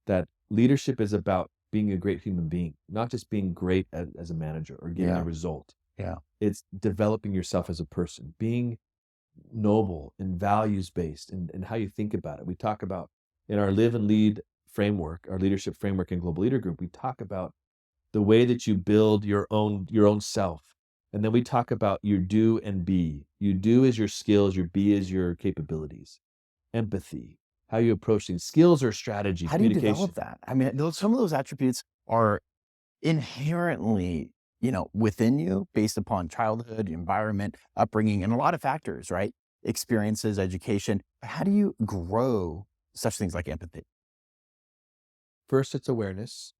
That leadership is about being a great human being, not just being great as a manager or getting a result. Yeah. It's developing yourself as a person, being noble and values-based and how you think about it. We talk about in our live and lead framework, our leadership framework in Global Leader Group, we talk about the way that you build your own self. And then we talk about your do and be. Your do is your skills, your be is your capabilities. Empathy, how you approach things. Skills or strategy, How do you communication. develop that? I mean, some of those attributes are inherently, within you based upon childhood, environment, upbringing, and a lot of factors, right? Experiences, education. How do you grow such things like empathy? First, it's awareness.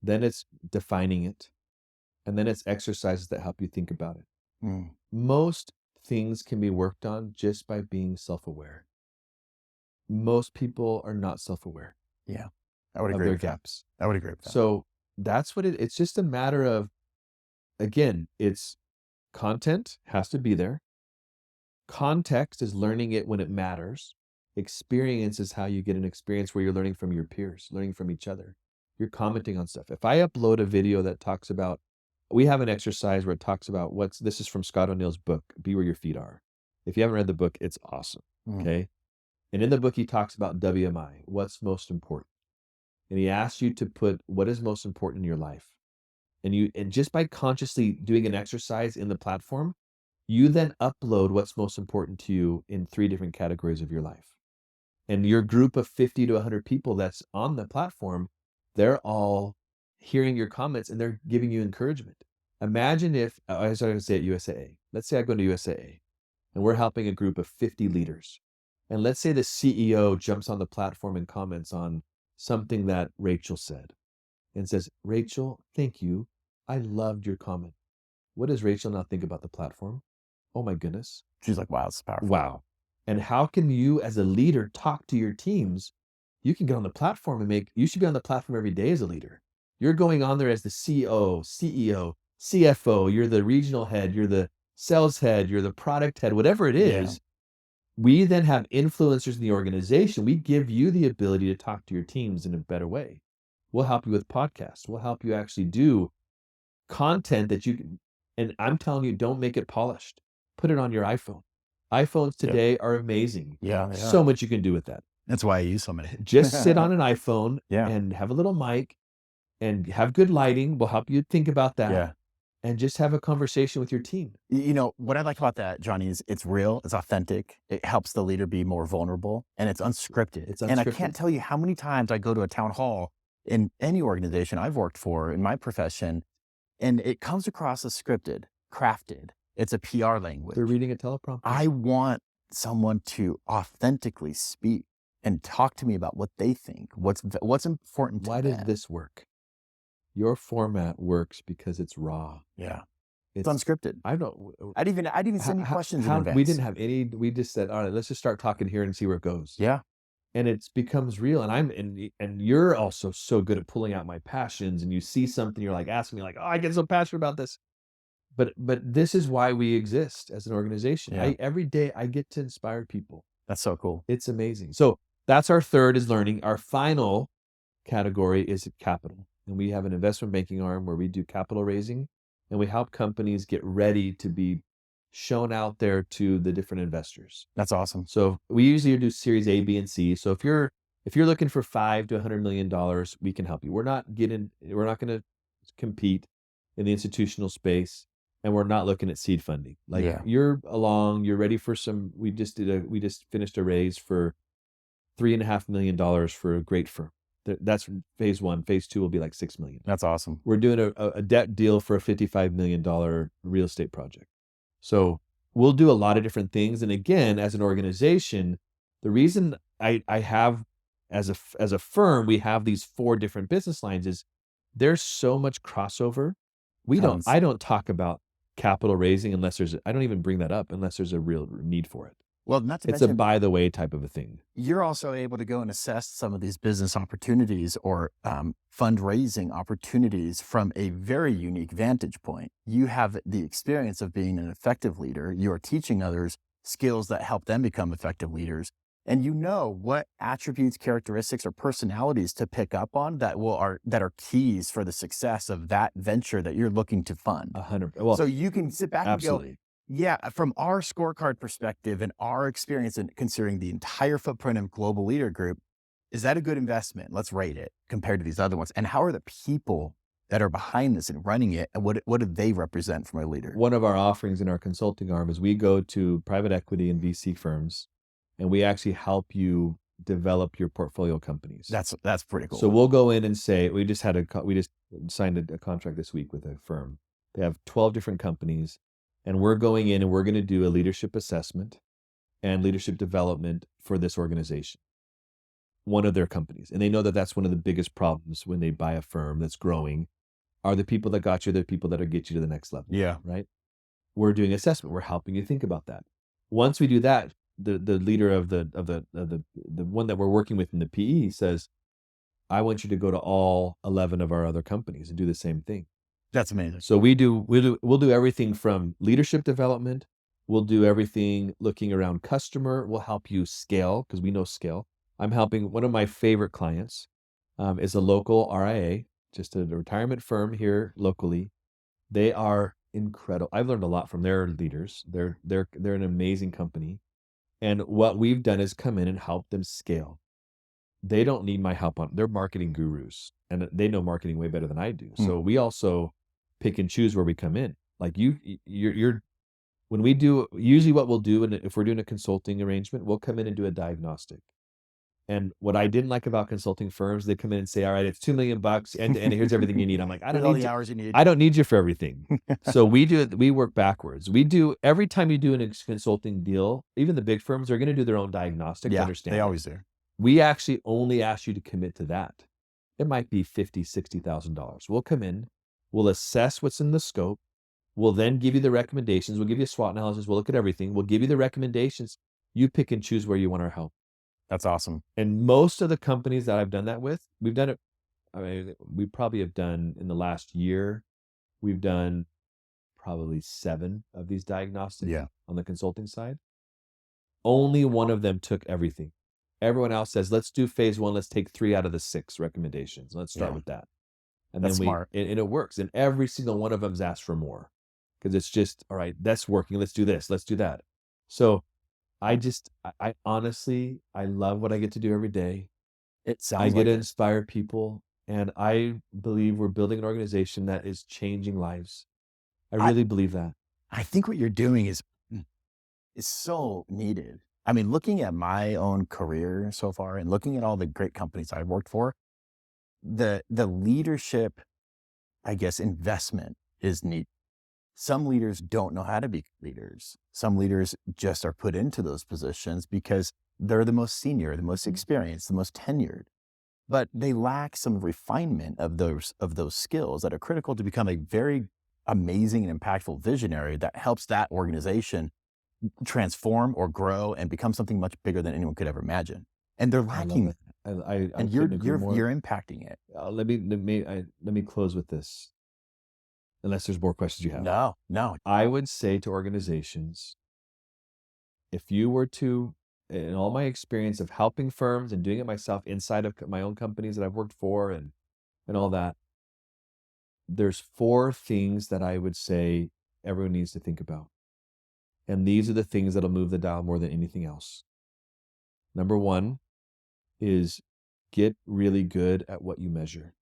Then it's defining it. And then it's exercises that help you think about it. Most things can be worked on just by being self-aware. Most people are not self-aware. Yeah, I would of agree their with gaps. that. I would agree with that. So that's what it's just a matter of, again, it's content has to be there. Context is learning it when it matters. Experience is how you get an experience where you're learning from your peers, learning from each other. You're commenting on stuff. If I upload a video that talks about, we have an exercise where it talks about this is from Scott O'Neill's book, Be Where Your Feet Are. If you haven't read the book, it's awesome. Okay. And in the book, he talks about WMI, what's most important. And he asks you to put what is most important in your life. And just by consciously doing an exercise in the platform, you then upload what's most important to you in 3 different categories of your life. And your group of 50 to 100 people that's on the platform, they're all hearing your comments and they're giving you encouragement. Imagine if, as I would say at USAA, let's say I go to USAA and we're helping a group of 50 leaders. And let's say the CEO jumps on the platform and comments on something that Rachel said and says, Rachel, thank you. I loved your comment. What does Rachel now think about the platform? Oh my goodness. She's like, wow, it's powerful. Wow. And how can you as a leader talk to your teams? You can get on the platform and you should be on the platform every day as a leader. You're going on there as the CEO, CFO, you're the regional head, you're the sales head, you're the product head, whatever it is. Yeah. We then have influencers in the organization. We give you the ability to talk to your teams in a better way. We'll help you with podcasts. We'll help you actually do content that you can. And I'm telling you, don't make it polished. Put it on your iPhone. iPhones today are amazing. Yeah. So much you can do with that. That's why I use so many. Just sit on an iPhone Yeah. and have a little mic and have good lighting. We'll help you think about that. Yeah. And just have a conversation with your team. You know, what I like about that, Johnny, is it's real, it's authentic, it helps the leader be more vulnerable, and it's unscripted. And I can't tell you how many times I go to a town hall in any organization I've worked for in my profession, and it comes across as scripted, crafted. It's a PR language. They're reading a teleprompter. I want someone to authentically speak and talk to me about what they think, what's important to them. Why does this work? Your format works because it's raw. Yeah. It's unscripted. I'd even send you questions in advance. We didn't have any, we just said, all right, let's just start talking here and see where it goes. Yeah. And it becomes real. And you're also so good at pulling out my passions, and you see something, you're like asking me like, oh, I get so passionate about this. But this is why we exist as an organization. Yeah. Every day I get to inspire people. That's so cool. It's amazing. So that's our third is learning. Our final category is capital. And we have an investment banking arm where we do capital raising, and we help companies get ready to be shown out there to the different investors. That's awesome. So we usually do series A, B, and C. So if you're looking for $5 to $100 million, we can help you. We're not going to compete in the institutional space, and we're not looking at seed funding. You're ready for some. We just finished a raise for $3.5 million for a great firm. That's phase one. Phase two will be like $6 million. That's awesome. We're doing a debt deal for a $55 million real estate project. So we'll do a lot of different things. And again, as an organization, the reason I have as a firm, we have these 4 different business lines is there's so much crossover. I don't talk about capital raising I don't even bring that up unless there's a real need for it. Well, not to it's mention, a by the way type of a thing. You're also able to go and assess some of these business opportunities or fundraising opportunities from a very unique vantage point. You have the experience of being an effective leader. You're teaching others skills that help them become effective leaders. And you know what attributes, characteristics, or personalities to pick up on that are keys for the success of that venture that you're looking to fund. 100%. Well, so you can sit back absolutely. And go, yeah, from our scorecard perspective and our experience in considering the entire footprint of Global Leader Group, is that a good investment? Let's rate it compared to these other ones. And how are the people that are behind this and running it, and what do they represent from a leader? One of our offerings in our consulting arm is we go to private equity and VC firms, and we actually help you develop your portfolio companies. That's pretty cool. So we'll go in and say, we just signed a contract this week with a firm. They have 12 different companies. And we're going in and we're going to do a leadership assessment and leadership development for this organization, one of their companies. And they know that that's one of the biggest problems when they buy a firm that's growing are the people that got you, the people that get you to the next level. Yeah. Right. We're doing assessment. We're helping you think about that. Once we do that, the leader of the one that we're working with in the PE says, I want you to go to all 11 of our other companies and do the same thing. That's amazing. So we'll do everything from leadership development. We'll do everything looking around customer. We'll help you scale because we know scale. I'm helping one of my favorite clients is a local RIA, just a retirement firm here locally. They are incredible. I've learned a lot from their leaders. They're an amazing company. And what we've done is come in and help them scale. They don't need my help they're marketing gurus and they know marketing way better than I do. So we also pick and choose where we come in. Like when we do, usually what we'll do, and if we're doing a consulting arrangement, we'll come in and do a diagnostic. And what I didn't like about consulting firms, they come in and say, all right, it's $2 million end to end. Here's everything you need. I'm like, I Here's don't all need the you. hours you need. I don't need you for everything. So we work backwards. We do, every time you do a consulting deal, even the big firms are going to do their own diagnostic to understand they it. always do. We actually only ask you to commit to that. It might be $50,000, $60,000. We'll come in, we'll assess what's in the scope. We'll then give you the recommendations. We'll give you a SWOT analysis. We'll look at everything. We'll give you the recommendations. You pick and choose where you want our help. That's awesome. And most of the companies that I've done that with, we've done it. I mean, we probably have done in the last year, we've done probably 7 of these diagnostics on the consulting side. Only one of them took everything. Everyone else says, let's do phase 1. Let's take 3 out of the 6 recommendations. Let's start with that. And that's then smart. And it works. And every single one of them's asked for more because it's just, all right, that's working. Let's do this. Let's do that. So I honestly, I love what I get to do every day. It sounds I get to like inspire people, and I believe we're building an organization that is changing lives. I really believe that. I think what you're doing is so needed. I mean, looking at my own career so far and looking at all the great companies I've worked for, the leadership, I guess, investment is neat. Some leaders don't know how to be leaders. Some leaders just are put into those positions because they're the most senior, the most experienced, the most tenured, but they lack some refinement of those skills that are critical to become a very amazing and impactful visionary that helps that organization transform or grow and become something much bigger than anyone could ever imagine. And they're lacking. And you're impacting it. Let me close with this. Unless there's more questions you have. No. I would say to organizations, if you were to, in all my experience of helping firms and doing it myself inside of my own companies that I've worked for and all that, there's 4 things that I would say everyone needs to think about. And these are the things that'll move the dial more than anything else. Number 1 is get really good at what you measure.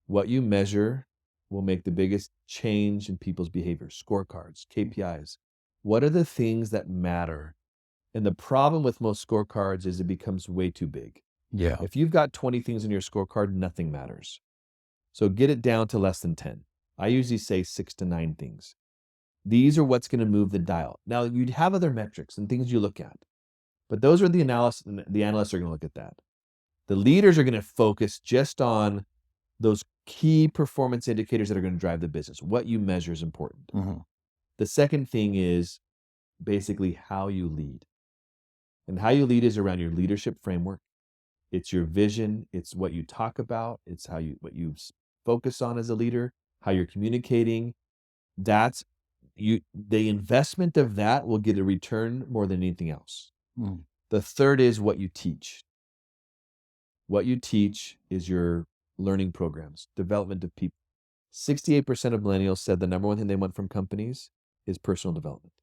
What you measure will make the biggest change in people's behavior. Scorecards, KPIs. What are the things that matter? And the problem with most scorecards is it becomes way too big. Yeah. If you've got 20 things in your scorecard, nothing matters. So get it down to less than 10. I usually say 6 to 9 things. These are what's going to move the dial. Now, you'd have other metrics and things you look at, but those are the analysts are going to look at that. The leaders are going to focus just on those key performance indicators that are going to drive the business. What you measure is important. Mm-hmm. The second thing is basically how you lead. And how you lead is around your leadership framework. It's your vision. It's what you talk about. It's what you focus on as a leader, how you're communicating. The investment of that will get a return more than anything else. Mm. The third is what you teach. What you teach is your learning programs, development of people. 68% of millennials said the number one thing they want from companies is personal development.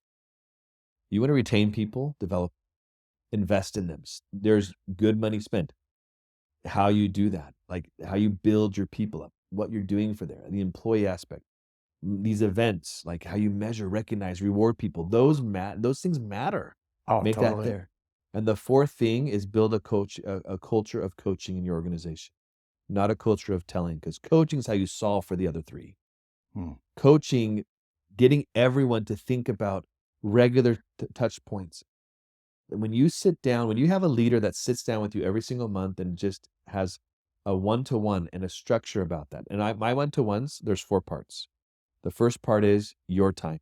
You want to retain people, invest in them. There's good money spent. How you do that, like how you build your people up, what you're doing for them, the employee aspect, these events, like how you measure, recognize, reward people. Those things matter. Make totally. that there. And the fourth thing is build a culture of coaching in your organization, not a culture of telling, because coaching is how you solve for the other 3. Coaching, getting everyone to think about regular touch points. When you sit down, when you have a leader that sits down with you every single month and just has a one-to-one and a structure about that. And my one-to-ones, there's 4 parts. The first part is your time.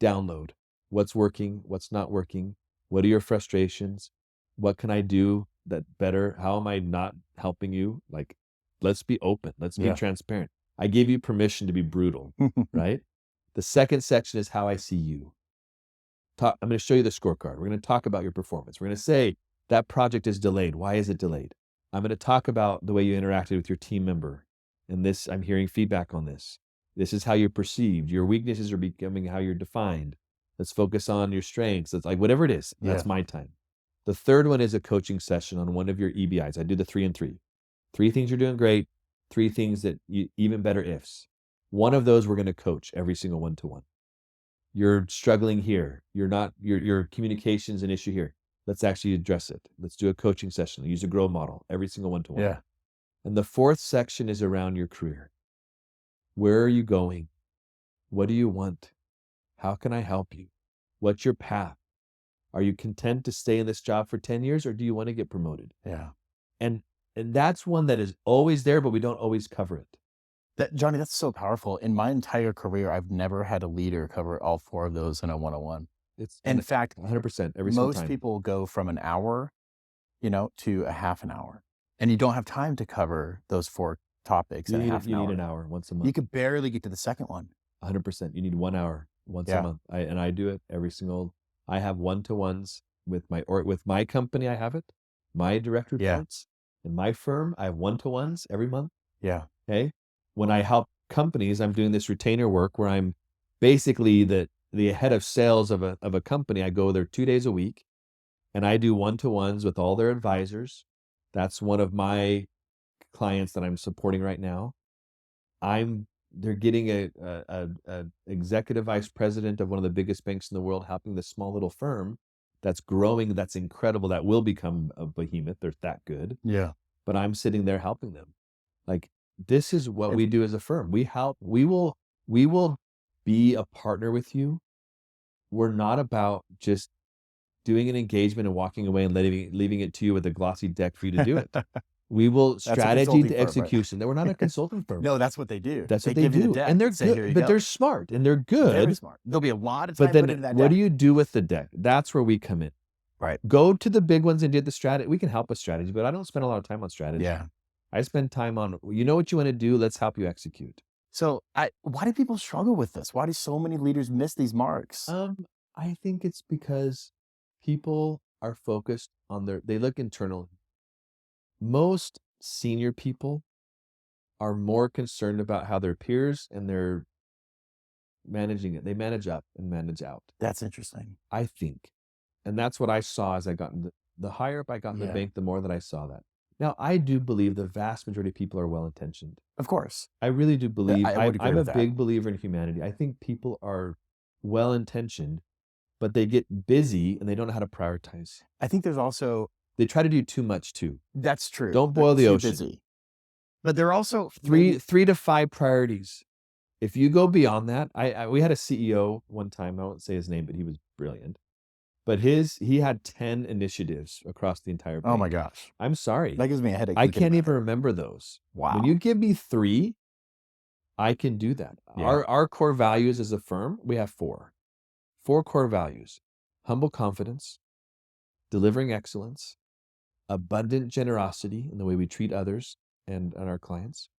Download what's working, what's not working. What are your frustrations? What can I do that better? How am I not helping you? Like, let's be open. Let's be transparent. I give you permission to be brutal, right? The second section is how I see you. I'm going to show you the scorecard. We're going to talk about your performance. We're going to say that project is delayed. Why is it delayed? I'm going to talk about the way you interacted with your team member. And this, I'm hearing feedback on this. This is how you're perceived. Your weaknesses are becoming how you're defined. Let's focus on your strengths. It's like whatever it is, that's my time. The third one is a coaching session on one of your EBIs. I do the 3 and 3. 3 things you're doing great. 3 things that even better ifs. One of those we're going to coach every single one-to-one. You're struggling here. Your communication's an issue here. Let's actually address it. Let's do a coaching session. Use a grow model, every single one-to-one. Yeah. And the fourth section is around your career. Where are you going? What do you want? How can I help you? What's your path? Are you content to stay in this job for 10 years, or do you want to get promoted? Yeah. And that's one that is always there, but we don't always cover it. Johnny, that's so powerful. In my entire career, I've never had a leader cover all 4 of those in a one-on-one. In fact, 100% every single time. Most people go from an hour, to a half an hour, and you don't have time to cover those 4 topics in half an hour. You need an hour once a month. You could barely get to the second one. 100%. You need 1 hour once a month. I do it every single. I have one-to-ones with my company. I have it. My direct reports in my firm. I have one-to-ones every month. Yeah. Okay. When I help companies, I'm doing this retainer work where I'm basically the head of sales of a company. I go there 2 days a week, and I do one-to-ones with all their advisors. That's one of my clients that I'm supporting right now. They're getting a executive vice president of one of the biggest banks in the world, helping this small little firm that's growing. That's incredible. That will become a behemoth. They're that good. Yeah. But I'm sitting there helping them. Like, this is what we do as a firm. We help. We will be a partner with you. We're not about just doing an engagement and walking away and leaving it to you with a glossy deck for you to do it. We will strategy to execution. Right? We're not a consulting firm. No, that's what they do. That's what they do. And they're good, but they're smart and they're good. Very smart. There'll be a lot of time put into that deck. What do you do with the deck? That's where we come in. Right. Go to the big ones and do the strategy. We can help with strategy, but I don't spend a lot of time on strategy. Yeah. I spend time on, you know what you want to do? Let's help you execute. So why do people struggle with this? Why do so many leaders miss these marks? I think it's because people are focused on they look internally. Most senior people are more concerned about how their peers and they're managing it. They manage up and manage out. That's interesting. I think. And that's what I saw as I got in the higher up I got in the bank, the more that I saw that. Now, I do believe the vast majority of people are well-intentioned. Of course. I really do believe. I'm a that. big believer in humanity. I think people are well-intentioned, but they get busy and they don't know how to prioritize. I think there's also... They try to do too much too. That's true. Don't boil the ocean. Busy. But they're also... 3 to 5 priorities. If you go beyond that, we had a CEO one time, I won't say his name, but he was brilliant. But he had 10 initiatives across the entire bank. Oh my gosh. I'm sorry. That gives me a headache. I can't even remember those. Wow. When you give me 3, I can do that. Yeah. Our core values as a firm, we have 4. 4 core values: humble confidence, delivering excellence, abundant generosity in the way we treat others and our clients,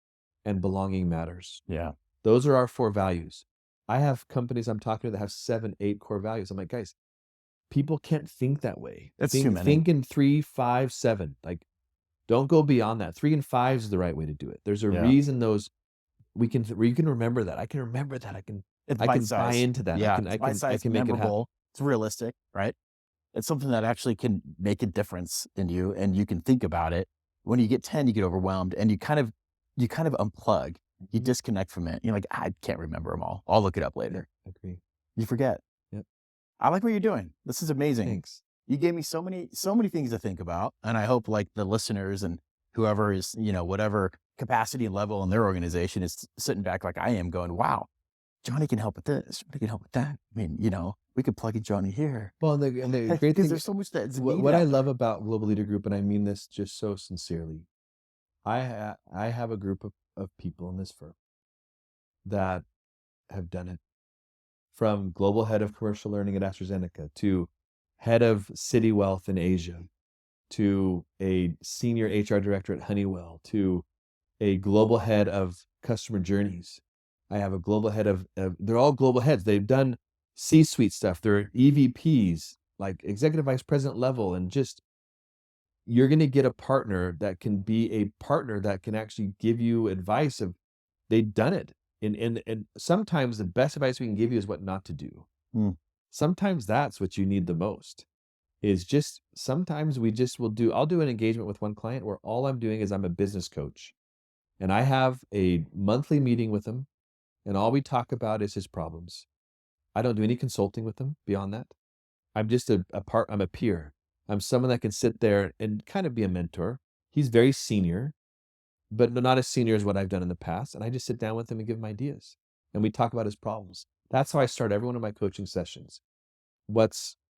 and belonging matters. Yeah. Those are our 4 values. I have companies I'm talking to that have 7, 8 core values. I'm like, guys, people can't think that way. That's too many. Think in 3, 5, 7. Like, don't go beyond that. 3 and 5 is the right way to do it. There's a reason those you can remember that. I can remember that. I can buy into that. Yeah, I can make it happen. It's realistic, right? It's something that actually can make a difference in you, and you can think about it. When you get 10, you get overwhelmed, and you kind of unplug. You disconnect from it. You're like, I can't remember them all. I'll look it up later. Agree. You forget. Yep. I like what you're doing. This is amazing. Thanks. You gave me so many things to think about, and I hope like the listeners and whoever is, whatever capacity and level in their organization is sitting back like I am, going, wow, Johnny can help with this. Johnny can help with that. I mean, we could plug in Johnny here. Well, and the great thing, there's so much that's what I love about Global Leader Group, and I mean this just so sincerely, I have a group of people in this firm that have done it. From global head of commercial learning at AstraZeneca, to head of City Wealth in Asia, to a senior HR director at Honeywell, to a global head of customer journeys. I have a global head of they're all global heads. They've done C-suite stuff. They're EVPs, like executive vice president level, and just, you're going to get a partner that can be a partner that can actually give you advice of, they've done it. And sometimes the best advice we can give you is what not to do. Sometimes that's what you need the most, is just, sometimes I'll do an engagement with one client where all I'm doing is I'm a business coach, and I have a monthly meeting with him, and all we talk about is his problems. I don't do any consulting with him beyond that. I'm just I'm a peer. I'm someone that can sit there and kind of be a mentor. He's very senior, but not as senior as what I've done in the past. And I just sit down with him and give him ideas. And we talk about his problems. That's how I start every one of my coaching sessions. What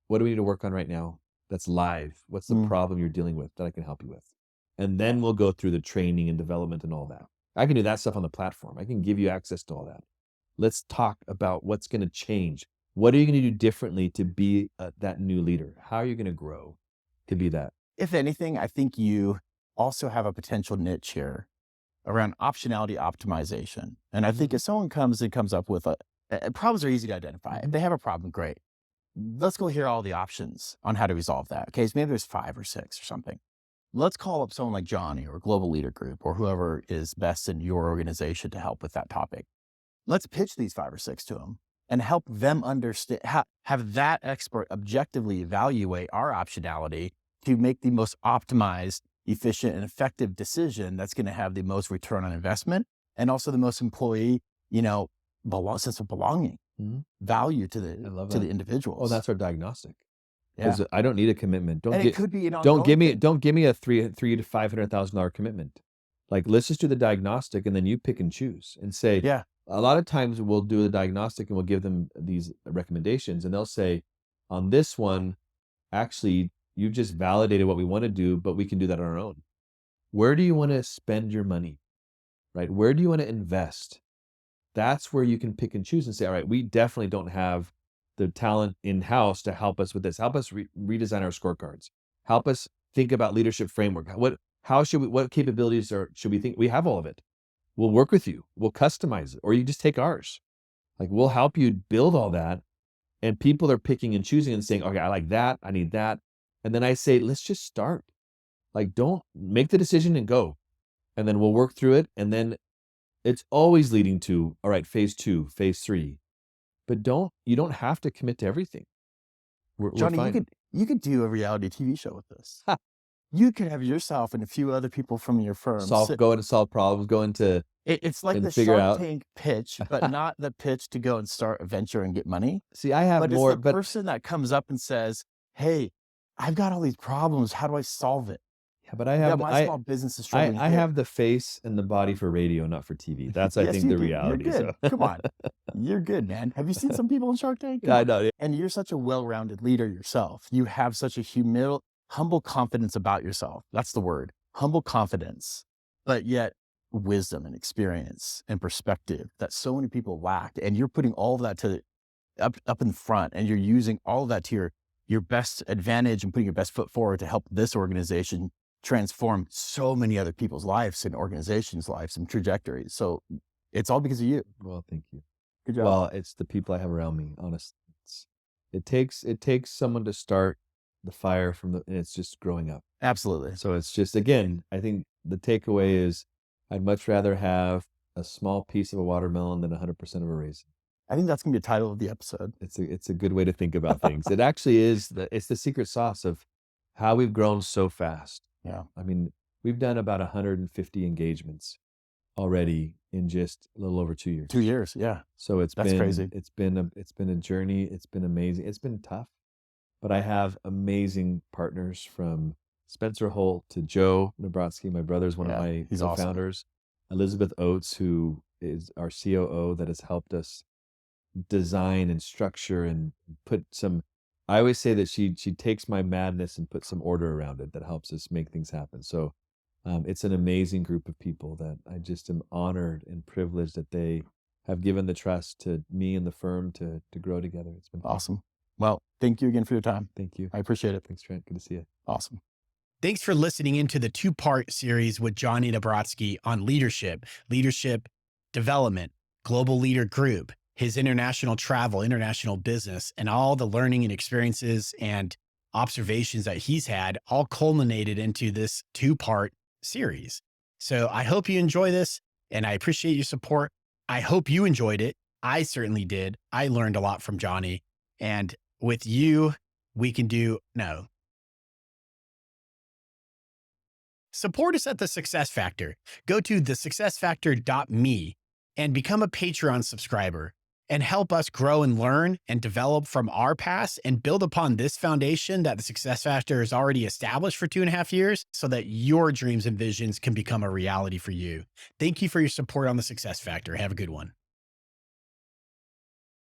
do we need to work on right now that's live? What's the problem you're dealing with that I can help you with? And then we'll go through the training and development and all that. I can do that stuff on the platform. I can give you access to all that. Let's talk about what's going to change. What are you going to do differently to be that new leader? How are you going to grow to be that? If anything, I think you also have a potential niche here around optionality optimization. And I think if someone comes up with problems are easy to identify. If they have a problem, great. Let's go hear all the options on how to resolve that. Okay, so maybe there's 5 or 6 or something. Let's call up someone like Johnny or Global Leader Group or whoever is best in your organization to help with that topic. Let's pitch these 5 or 6 to them and help them understand, have that expert objectively evaluate our optionality to make the most optimized, efficient, and effective decision that's going to have the most return on investment and also the most employee, sense of belonging, value to the individuals. Oh, that's our diagnostic. Yeah. Because I don't need a commitment. It could be an don't give me thing. don't give me a $300,000 to $500,000 commitment. Like, let's just do the diagnostic and then you pick and choose and say, Yeah. A lot of times we'll do the diagnostic and we'll give them these recommendations and they'll say, on this one, actually, you just validated what we want to do, but we can do that on our own. Where do you want to spend your money, right? Where do you want to invest? That's where you can pick and choose and say, all right, we definitely don't have the talent in-house to help us with this. Help us redesign our scorecards. Help us think about leadership framework. What capabilities should we think? We have all of it. We'll work with you. We'll customize it, or you just take ours. Like, we'll help you build all that. And people are picking and choosing and saying, okay, I like that. I need that. And then I say, let's just start. Like, don't make the decision and go. And then we'll work through it. And then it's always leading to, all right, phase 2, phase 3. But you don't have to commit to everything. Johnny, we're fine. you could do a reality TV show with this. You could have yourself and a few other people from your firm go into solve problems, it's like the Shark Tank pitch, but not the pitch to go and start a venture and get money. See, I have more, it's the person that comes up and says, hey, I've got all these problems. How do I solve it? Yeah, but I have my small business is struggling. I have the face and the body for radio, not for TV. That's I think the reality. You're good. Come on, you're good, man. Have you seen some people in Shark Tank? I know. And you're such a well-rounded leader yourself. You have such a humble confidence about yourself. That's the word, humble confidence, but yet wisdom and experience and perspective that so many people lack. And you're putting all of that up in front, and you're using all of that to your best advantage and putting your best foot forward to help this organization transform so many other people's lives and organizations' lives and trajectories. So it's all because of you. Well, thank you. Good job. Well, it's the people I have around me, honestly. It takes someone to start the fire and it's just growing up. Absolutely. So it's just, again, I think the takeaway is I'd much rather have a small piece of a watermelon than 100% of a raisin. I think that's going to be the title of the episode. It's a good way to think about things. It actually is it's the secret sauce of how we've grown so fast. Yeah. I mean, we've done about 150 engagements already in just a little over 2 years. 2 years, yeah. So that's crazy. It's been a journey. It's been amazing. It's been tough, but I have amazing partners from Spencer Holt to Joe Nabrotzky. My brother's one of my co-founders. Awesome. Elizabeth Oates, who is our COO, that has helped us design and structure and put some. I always say that she takes my madness and puts some order around it that helps us make things happen. So it's an amazing group of people that I just am honored and privileged that they have given the trust to me and the firm to grow together. It's been awesome. Well, thank you again for your time. Thank you. I appreciate it. Thanks, Trent. Good to see you. Awesome. Thanks for listening into the 2-part series with Johnny Nabrotzky on leadership development, Global Leader Group, his international travel, international business, and all the learning and experiences and observations that he's had all culminated into this 2-part series. So I hope you enjoy this, and I appreciate your support. I hope you enjoyed it. I certainly did. I learned a lot from Johnny, and with you, we can do no. Support us at The Success Factor. Go to thesuccessfactor.me and become a Patreon subscriber. and help us grow and learn and develop from our past and build upon this foundation that the Success Factor has already established for 2.5 years so that your dreams and visions can become a reality for you. Thank you for your support on the Success Factor. Have a good one.